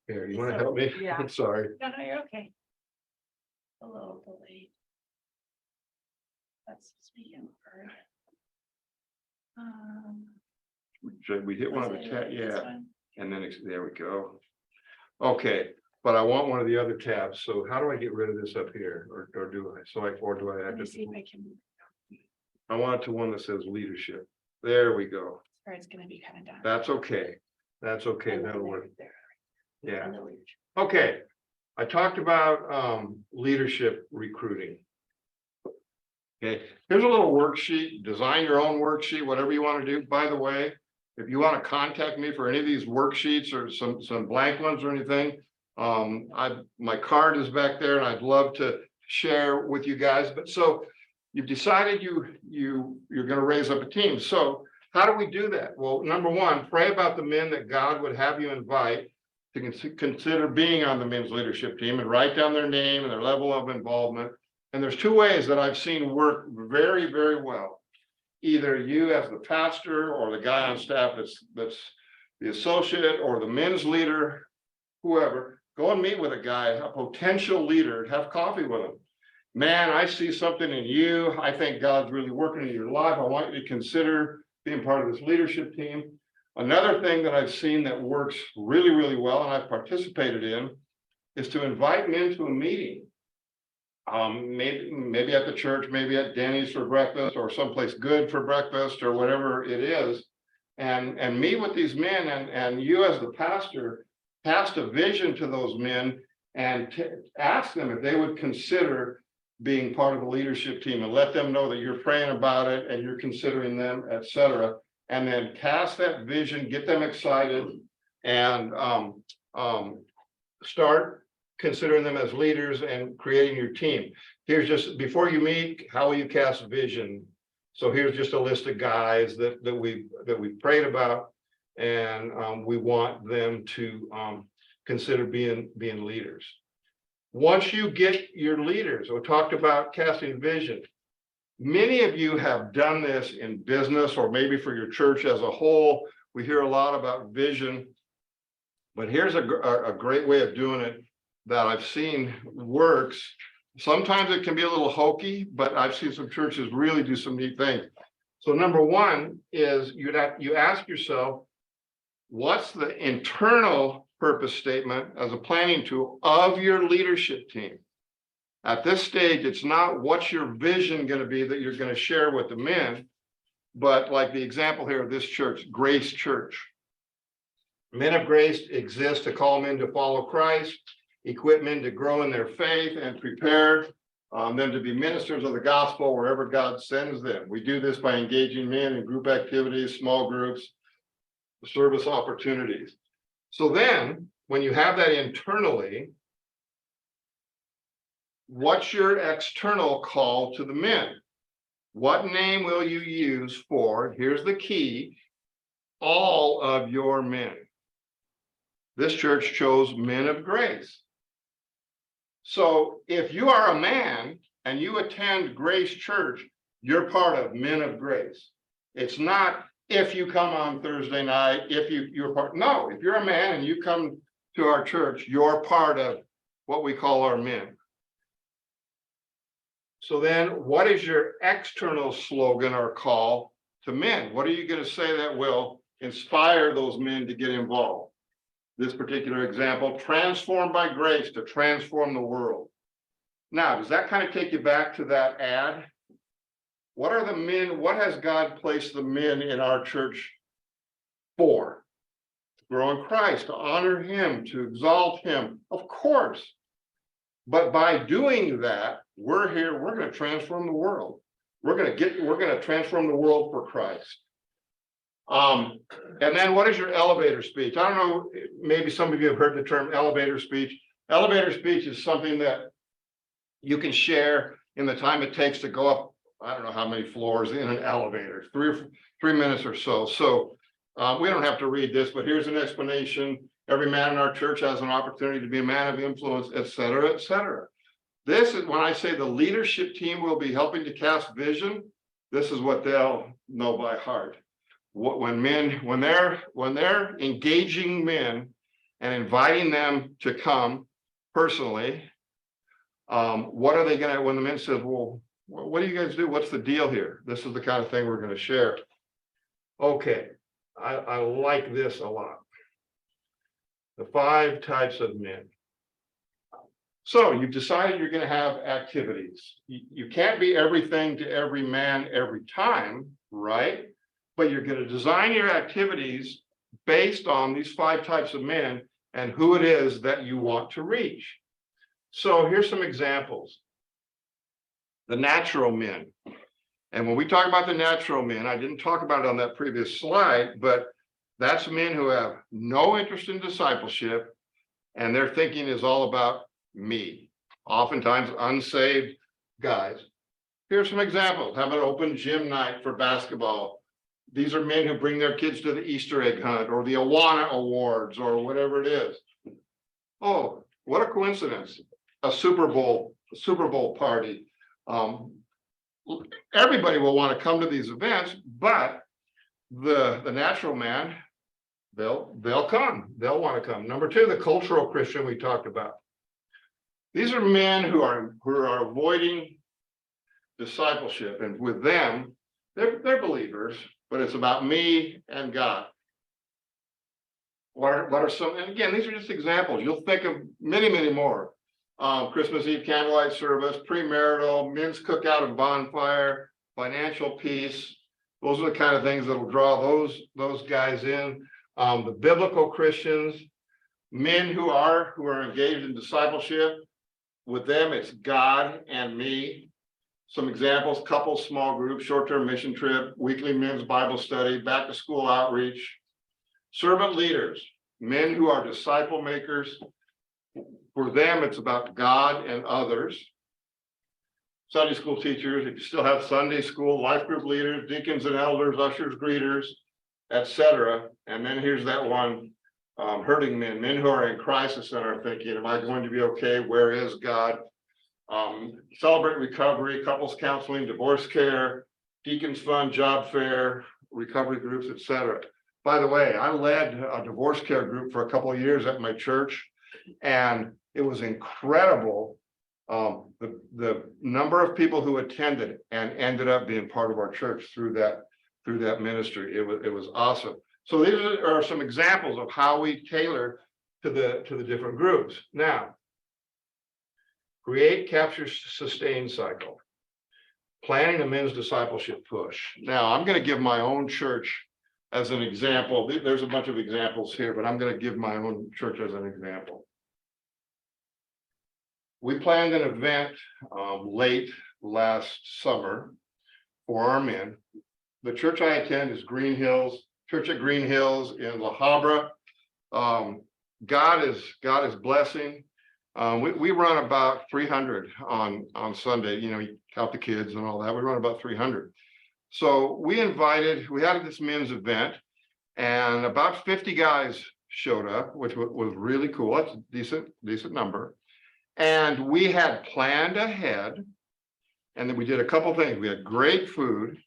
Here, you wanna So, help me? yeah. I'm sorry. No, no, you're okay. A little delayed. That's speaking word. Should we hit one of the was it tab? this Yeah, one? and then there we go. Okay, but I want one of the other tabs, so how do I get rid of this up here, or do I, or do I Let have me see if to? I can, I want it to one that says leadership. There we go. or it's gonna be kind of done. That's okay. That's okay, And then that'll there, work. there. Yeah, And then we- okay. I talked about leadership recruiting. Okay, here's a little worksheet, design your own worksheet, whatever you want to do. By the way, if you want to contact me for any of these worksheets or some blank ones or anything. My card is back there and I'd love to share with you guys, but so you've decided you're gonna raise up a team. So how do we do that? Well, number one, pray about the men that God would have you invite to consider being on the men's leadership team and write down their name and their level of involvement. And there's two ways that I've seen work very, very well. Either you as the pastor or the guy on staff that's the associate or the men's leader, whoever, go and meet with a guy, a potential leader, have coffee with him. Man, I see something in you. I think God's really working in your life. I want you to consider being part of this leadership team. Another thing that I've seen that works really, really well, and I've participated in, is to invite men to a meeting. Maybe at the church, maybe at Denny's for breakfast, or someplace good for breakfast, or whatever it is. And meet with these men, and you as the pastor, cast a vision to those men and ask them if they would consider being part of the leadership team, and let them know that you're praying about it and you're considering them, etc. And then cast that vision, get them excited, and start considering them as leaders and creating your team. Here's just, before you meet, how will you cast vision? So here's just a list of guys that we prayed about, and we want them to consider being leaders. Once you get your leaders, we talked about casting vision. Many of you have done this in business or maybe for your church as a whole. We hear a lot about vision, but here's a great way of doing it that I've seen works. Sometimes it can be a little hokey, but I've seen some churches really do some neat things. So number one is you ask yourself, what's the internal purpose statement as a planning tool of your leadership team? At this stage, it's not what's your vision going to be that you're going to share with the men, but like the example here of this church, Grace Church. Men of grace exist to call men to follow Christ, equip men to grow in their faith, and prepare them to be ministers of the gospel wherever God sends them. We do this by engaging men in group activities, small groups, service opportunities. So then, when you have that internally, what's your external call to the men? What name will you use for, here's the key, all of your men? This church chose men of grace. So if you are a man and you attend Grace Church, you're part of Men of Grace. It's not if you come on Thursday night, if you're part, no, if you're a man and you come to our church, you're part of what we call our men. So then what is your external slogan or call to men? What are you going to say that will inspire those men to get involved? This particular example, transformed by grace to transform the world. Now, does that kind of take you back to that ad? What are the men, what has God placed the men in our church for? To grow in Christ, to honor him, to exalt him, of course. But by doing that, we're here, we're going to transform the world. We're going to transform the world for Christ. And then what is your elevator speech? I don't know, maybe some of you have heard the term elevator speech. Elevator speech is something that you can share in the time it takes to go up, I don't know how many floors in an elevator, 3 minutes or so. So We don't have to read this, but here's an explanation. Every man in our church has an opportunity to be a man of influence, et cetera, et cetera. This is when I say the leadership team will be helping to cast vision. This is what they'll know by heart. When they're engaging men and inviting them to come personally, what are they gonna, when the men says, well, what do you guys do? What's the deal here? This is the kind of thing we're gonna share. Okay, I like this a lot. The 5 types of men. So you've decided you're gonna have activities. You can't be everything to every man every time, right? But you're gonna design your activities based on these 5 types of men and who it is that you want to reach. So here's some examples. The natural men. And when we talk about the natural men, I didn't talk about it on that previous slide, but that's men who have no interest in discipleship and their thinking is all about me. Oftentimes unsaved guys. Here's some examples. Have an open gym night for basketball. These are men who bring their kids to the Easter egg hunt or the Awana Awards or whatever it is. Oh, what a coincidence. A Super Bowl party. Everybody will want to come to these events, but the natural man, they'll come. They'll want to come. Number 2, the cultural Christian we talked about. These are men who are avoiding discipleship, and with them, they're believers, but it's about me and God. What are some, and again, these are just examples. You'll think of many, many more. Christmas Eve candlelight service, premarital, men's cookout and bonfire, financial peace. Those are the kind of things that will draw those guys in. The biblical Christians, men who are engaged in discipleship. With them, it's God and me. Some examples: couples, small group, short-term mission trip, weekly men's Bible study, back to school outreach. Servant leaders, men who are disciple makers. For them, it's about God and others. Sunday school teachers, if you still have Sunday school, life group leaders, deacons and elders, ushers, greeters, etc. And then here's that one, hurting men who are in crisis and are thinking, am I going to be okay? Where is God? Celebrate recovery, couples counseling, divorce care, deacons fund, job fair, recovery groups, etc. By the way, I led a divorce care group for a couple of years at my church, and it was incredible. The number of people who attended and ended up being part of our church through that ministry. It was awesome. So these are some examples of how we tailor to the different groups. Now, create, capture, sustain cycle. Planning a men's discipleship push. Now, I'm going to give my own church as an example. There's a bunch of examples here, but I'm going to give my own church as an example. We planned an event late last summer for our men. The church I attend is Green Hills, Church at Green Hills in La Habra. God is blessing. We run about 300 on Sunday. You know, you count the kids and all that. We run about 300. So we had this men's event, and about 50 guys showed up, which was really cool. That's a decent number. And we had planned ahead, and then we did a couple things. We had great food.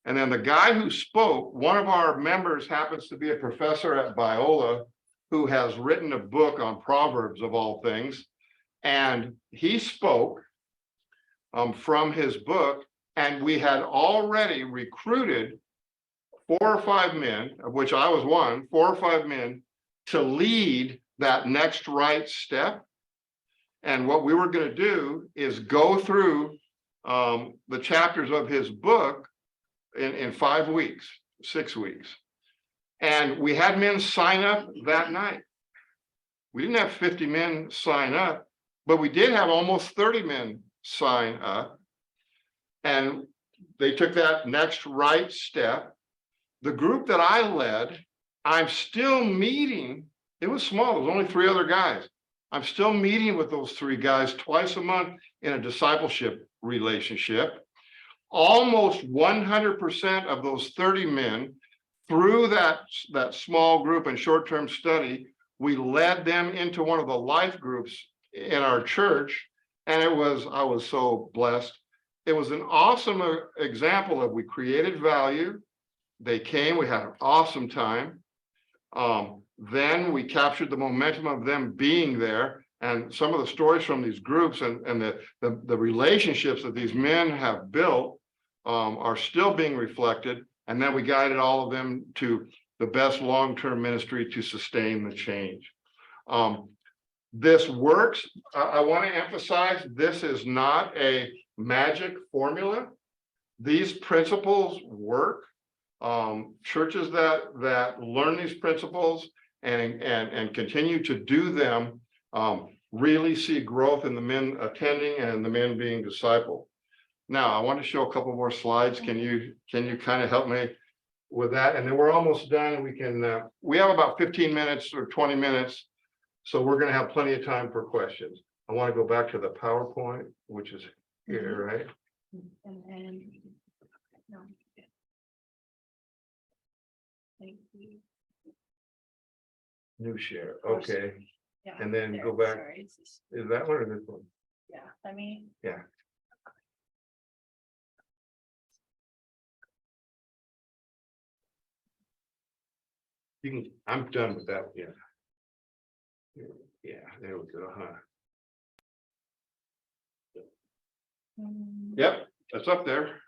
And then the guy who spoke, one of our members happens to be a professor at Biola who has written a book on Proverbs of all things. And he spoke from his book, and we had already recruited 4 or 5 men, of which I was one, 4 or 5 men to lead that next right step. And what we were going to do is go through the chapters of his book in 5 weeks, 6 weeks. And we had men sign up that night. We didn't have 50 men sign up, but we did have almost 30 men sign up. And they took that next right step. The group that I led, I'm still meeting. It was small, it was only 3 other guys. I'm still meeting with those 3 guys twice a month in a discipleship relationship. Almost 100% of those 30 men through that small group and short-term study, we led them into one of the life groups in our church. And I was so blessed. It was an awesome example of we created value. They came, we had an awesome time. Then we captured the momentum of them being there, and some of the stories from these groups and the relationships that these men have built are still being reflected. And then we guided all of them to the best long-term ministry to sustain the change. This works. I want to emphasize this is not a magic formula. These principles work. Churches that learn these principles and continue to do them really see growth in the men attending and the men being discipled. Now, I want to show a couple more slides. Can you kind of help me with that? And then we're almost done. We have about 15 minutes or 20 minutes. So we're going to have plenty of time for questions. I want to go back to the PowerPoint, which is here, right? And then. No. Thank you. New share, okay. Yeah. And then there, go back. sorry, it's just- Is that one or this one? Yeah, I mean. Yeah. You can, I'm done with that, yeah. Yeah, there we go, huh? Yep, that's up there.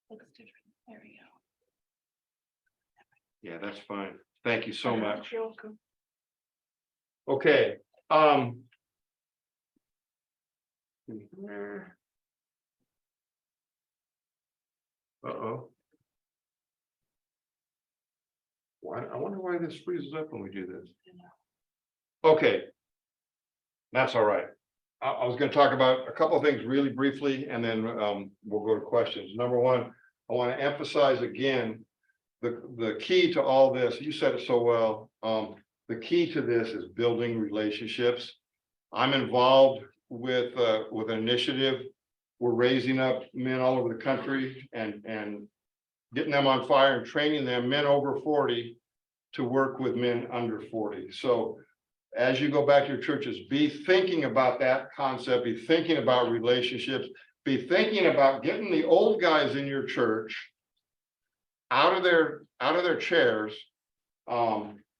Looks different. There we go. Yeah, that's fine. Thank you so much. You're welcome. Okay, uh-oh. Why, I wonder why this freezes up when we do this. Okay. That's all right. I was gonna talk about a couple of things really briefly, and then we'll go to questions. Number one, I want to emphasize again, the key to all this, you said it so well. The key to this is building relationships. I'm involved with an initiative. We're raising up men all over the country and getting them on fire and training them, men over 40, to work with men under 40. So as you go back to your churches, be thinking about that concept, be thinking about relationships, be thinking about getting the old guys in your church out of their chairs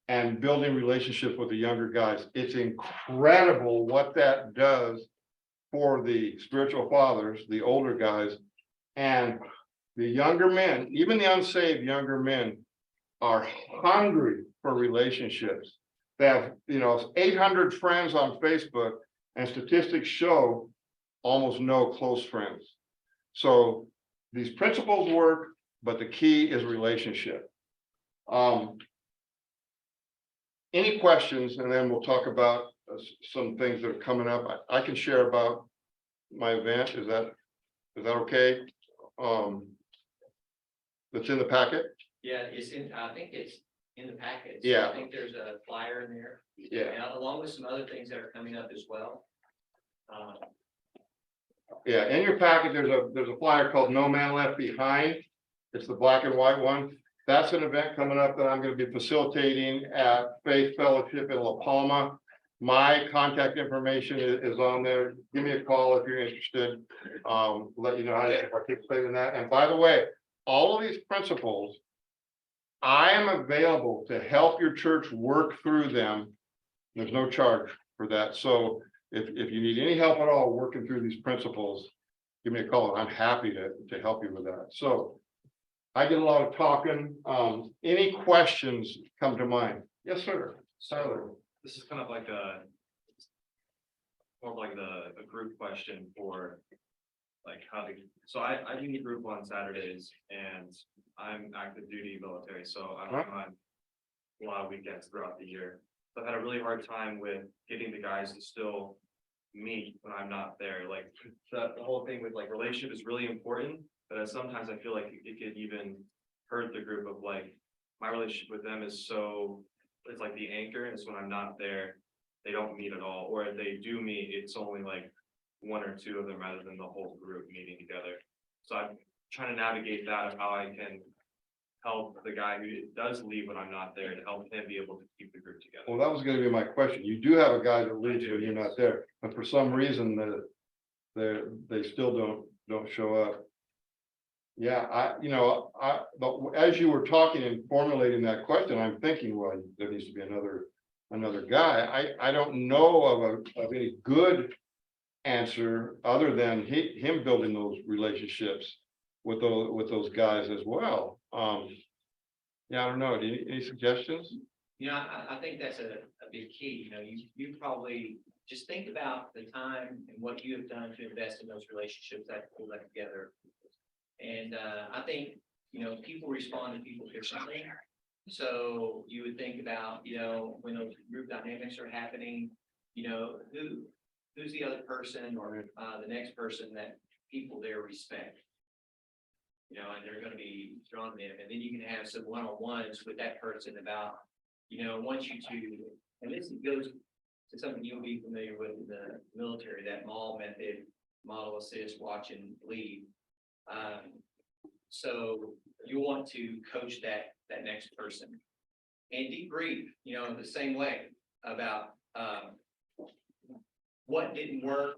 and building relationships with the younger guys. It's incredible what that does for the spiritual fathers, the older guys, and the younger men, even the unsaved younger men, are hungry for relationships. They have, 800 friends on Facebook, and statistics show almost no close friends. So these principles work, but the key is relationship. Any questions, and then we'll talk about some things that are coming up. I can share about my event. Is that okay? That's in the packet. Yeah, I think it's in the package. Yeah. I think there's a flyer in there. Yeah. And along with some other things that are coming up as well. Yeah, in your packet, there's a flyer called No Man Left Behind. It's the black and white one. That's an event coming up that I'm going to be facilitating at Faith Fellowship in La Palma. My contact information is on there. Give me a call if you're interested. Let you know how to participate in that. And by the way, all of these principles, I am available to help your church work through them. There's no charge for that. So if you need any help at all working through these principles, give me a call. I'm happy to help you with that. So I did a lot of talking. Any questions come to mind? Yes, sir. Tyler. This is kind of like more of like a group question for like how to, so I do the group on Saturdays and I'm active duty military, so I'm on a lot of weekends throughout the year. So I've had a really hard time with getting the guys to still meet when I'm not there. Like the whole thing with like relationship is really important, but sometimes I feel like it could even hurt the group of like my relationship with them is so, it's like the anchor, and so when I'm not there, they don't meet at all, or if they do meet, it's only like one or two of them rather than the whole group meeting together. So I'm trying to navigate that of how help the guy who does leave when I'm not there, to help him be able to keep the group together. Well, that was gonna be my question. You do have a guy that leaves do, when you're yes. not there, but for some reason they still don't show up. Yeah, but as you were talking and formulating that question, I'm thinking, well, there needs to be another guy. I don't know of any good answer other than him building those relationships with those guys as well. Yeah, I don't know. Any suggestions? You know, I think that's a big key, you know, you probably just think about the time and what you have done to invest in those relationships that pull that together. And I think, you know, people respond to people differently. So you would think about, you know, when those group dynamics are happening, you know, who's the other person or the next person that people there respect. You know, and they're gonna be drawn to them, and then you can have some one-on-ones with that person about, you know, want you to, and this goes to something you'll be familiar with in the military, that MAWL method, model, assist, watch, and lead. So you want to coach that next person and debrief, you know, the same way about what didn't work.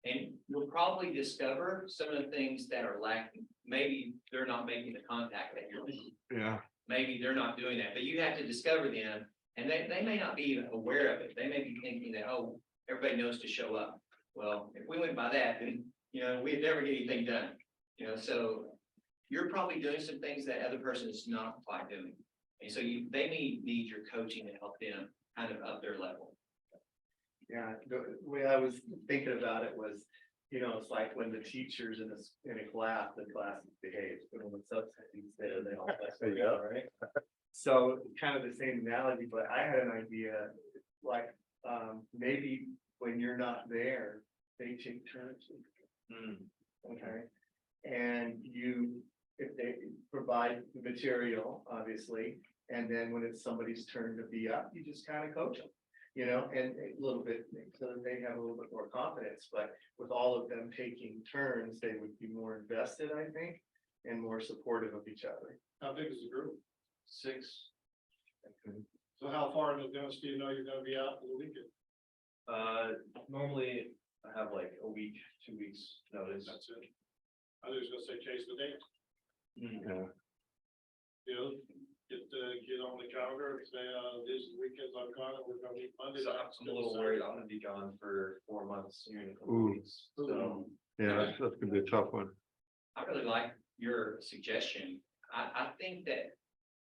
And you'll probably discover some of the things that are lacking. Maybe they're not making the contact that you're making. Yeah. Maybe they're not doing that, but you have to discover them, and they may not be even aware of it. They may be thinking that, oh, everybody knows to show up. Well, if we went by that, then, you know, we'd never get anything done. You know, so you're probably doing some things that other person is not quite doing. And so they need your coaching to help them kind of up their level. Yeah, the way I was thinking about it was, you know, it's like when the teachers in a class, the class behaves, but when the substitutes there, they all mess it up, right? So kind of the same analogy, but I had an idea, like, maybe when you're not there, they take turns. Okay, and if they provide the material, obviously, and then when it's somebody's turn to be up, you just kind of coach them. You know, and a little bit, so that they have a little bit more confidence, but with all of them taking turns, they would be more invested, I think, and more supportive of each other. How big is the group? 6. So how far in advance do you know you're gonna be out for the weekend? Normally I have like a week, 2 weeks notice. That's it. I was just gonna say chase the date, Yeah. you know, get on the calendar and say, these are the weekends I'm gone, and we're gonna meet Monday. So I'm a little worried, I'm gonna be gone for 4 months here in a couple Ooh. weeks, so. Yeah, that's gonna be a tough one. I really like your suggestion. I think that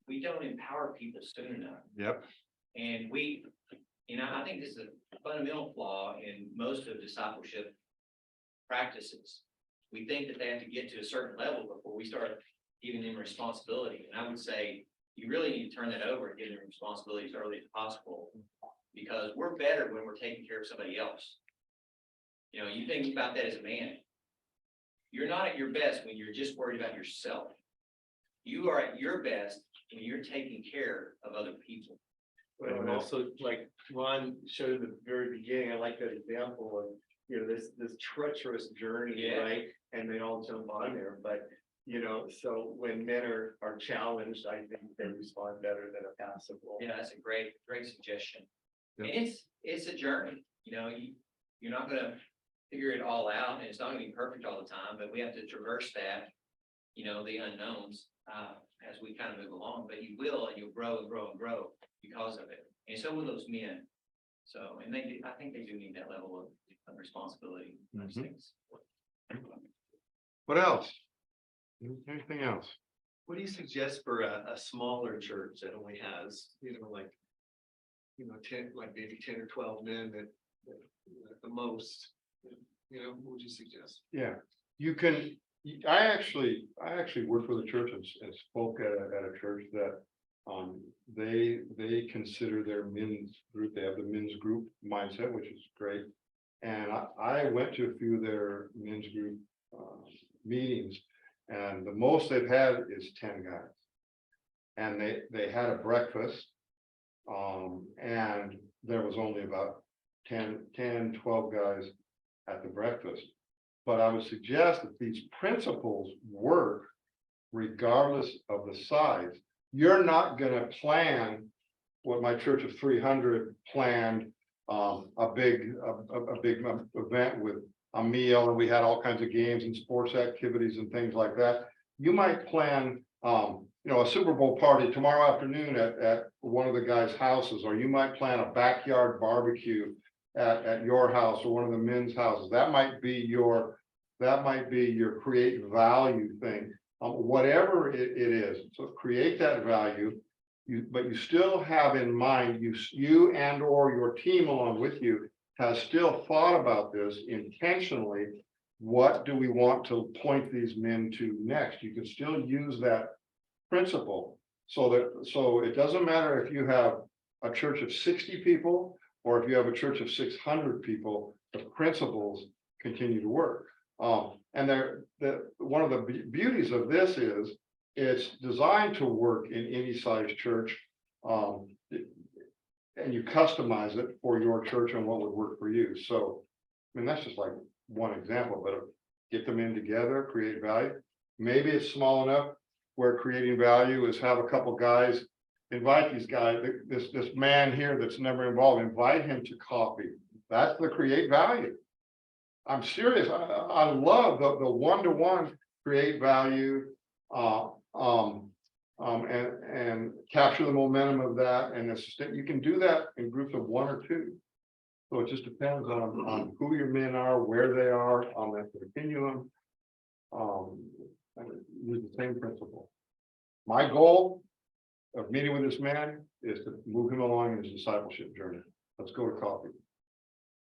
we don't empower people soon enough. Yep. And I think this is a fundamental flaw in most of discipleship practices. We think that they have to get to a certain level before we start giving them responsibility. And I would say you really need to turn that over and give them responsibility as early as possible, because we're better when we're taking care of somebody else. You know, you think about that as a man. You're not at your best when you're just worried about yourself. You are at your best when you're taking care of other people. Well, and also, like Ron showed at the very beginning, I like that example of, you know, this treacherous journey, Yeah. right? And they all jump on there, but, you know, so when men are challenged, I think they respond better than a passive role. Yeah, that's a great suggestion. Yeah. And it's a journey, you know, you're not gonna figure it all out, and it's not gonna be perfect all the time, but we have to traverse that, you know, the unknowns, as we kind of move along, but you will, and you'll grow and grow and grow because of it. And so will those men. So, and I think they do need that level of responsibility, those Mhm. things. What else? Anything else? What do you suggest for a smaller church that only has, you know, like, you know, 10, like maybe 10 or 12 men that at the most, you know, what would you suggest? Yeah, you can, I actually worked with a church and spoke at a church that they consider their men's group, they have the men's group mindset, which is great. And I went to a few of their men's group meetings, and the most they've had is 10 guys. And they had a breakfast, and there was only about 12 guys at the breakfast. But I would suggest that these principles work regardless of the size. You're not gonna plan what my church of 300 planned, a big event with a meal, and we had all kinds of games and sports activities and things like that. You might plan, a Super Bowl party tomorrow afternoon at one of the guys' houses, or you might plan a backyard barbecue at your house or one of the men's houses. That might be your create value thing, whatever it is. So create that value. But you still have in mind, you and or your team along with you has still thought about this intentionally. What do we want to point these men to next? You can still use that principle so it doesn't matter if you have a church of 60 people or if you have a church of 600 people, the principles continue to work. And one of the beauties of this is it's designed to work in any size church. And you customize it for your church and what would work for you. So, I mean, that's just like one example, but get them in together, create value. Maybe it's small enough where creating value is have a couple guys, invite these guys, this man here that's never involved, invite him to coffee. That's the create value. I'm serious. I love the one-to-one create value. And capture the momentum of that, and you can do that in groups of 1 or 2. So it just depends on who your men are, where they are on that continuum. And use the same principle. My goal of meeting with this man is to move him along in his discipleship journey. Let's go to coffee.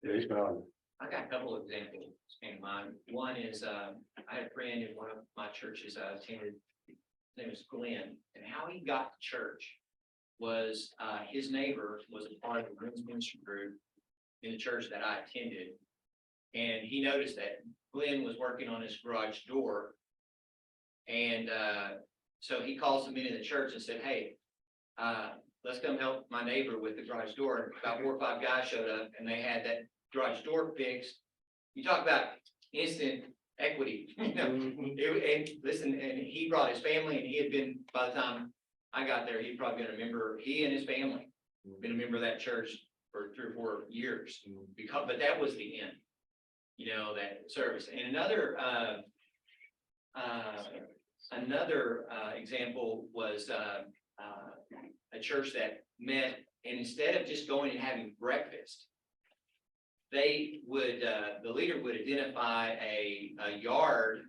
Create value. I got a couple of examples came to mind. One is, I had a friend in one of my churches I attended. His name was Glenn, and how he got to church was, his neighbor was a part of the women's ministry group in the church that I attended. And he noticed that Glenn was working on his garage door. And, so he calls him into the church and said, hey, let's come help my neighbor with the garage door. And about 4 or 5 guys showed up and they had that garage door fixed. You talk about instant equity, you know, and listen, and he brought his family, and he had been, by the time I got there, he'd probably been a member, he and his family, been a member of that church for 3 or 4 years, but that was the end, that service. And another example was a church that met, and instead of just going and having breakfast, they would, the leader would identify a yard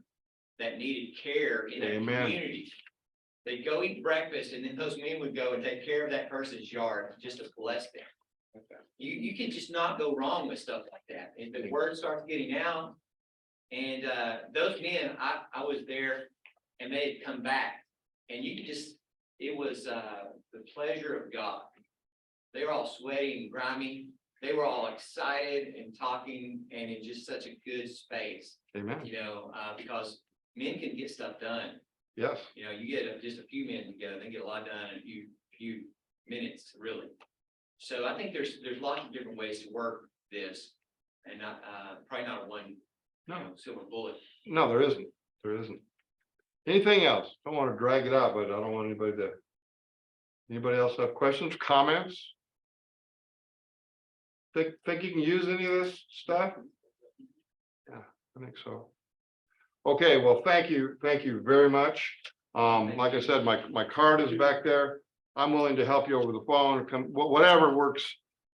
that needed care in a community. They'd go eat breakfast, and then those men would go and take care of that person's yard just to bless them. You can just not go wrong with stuff like that. If the word starts getting out, and those men, I was there, and they had come back, and you could just, it was the pleasure of God. They were all sweaty and grimy. They were all excited and talking, and in just such a good space. Amen. Because men can get stuff done. Yes. You get just a few men together, they get a lot done in a few minutes, really. So I think there's lots of different ways to work this, and not probably not one silver bullet. No, there isn't. There isn't. Anything else? Don't want to drag it out, but I don't want anybody to. Anybody else have questions, comments? Think you can use any of this stuff? Yeah, I think so. Okay, well, thank you very much. Like I said, my card is back there. I'm willing to help you over the phone, whatever works,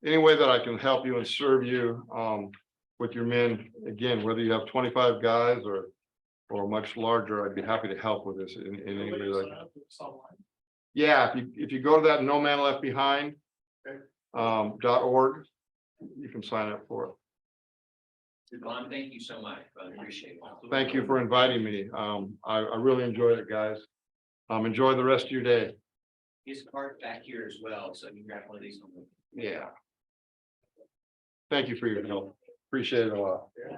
any way that I can help you and serve you with your men. Again, whether you have 25 guys or much larger, I'd be happy to help with this in any way. Like, yeah, if you go to that No Man Left Behind .org, you can sign up for it. Ron, thank you so much. I appreciate it. Thank you for inviting me. I really enjoyed it, guys. Enjoy the rest of your day. His card back here as well, so you can grab one of these. Yeah. Thank you for your help. Appreciate it a lot. Yeah.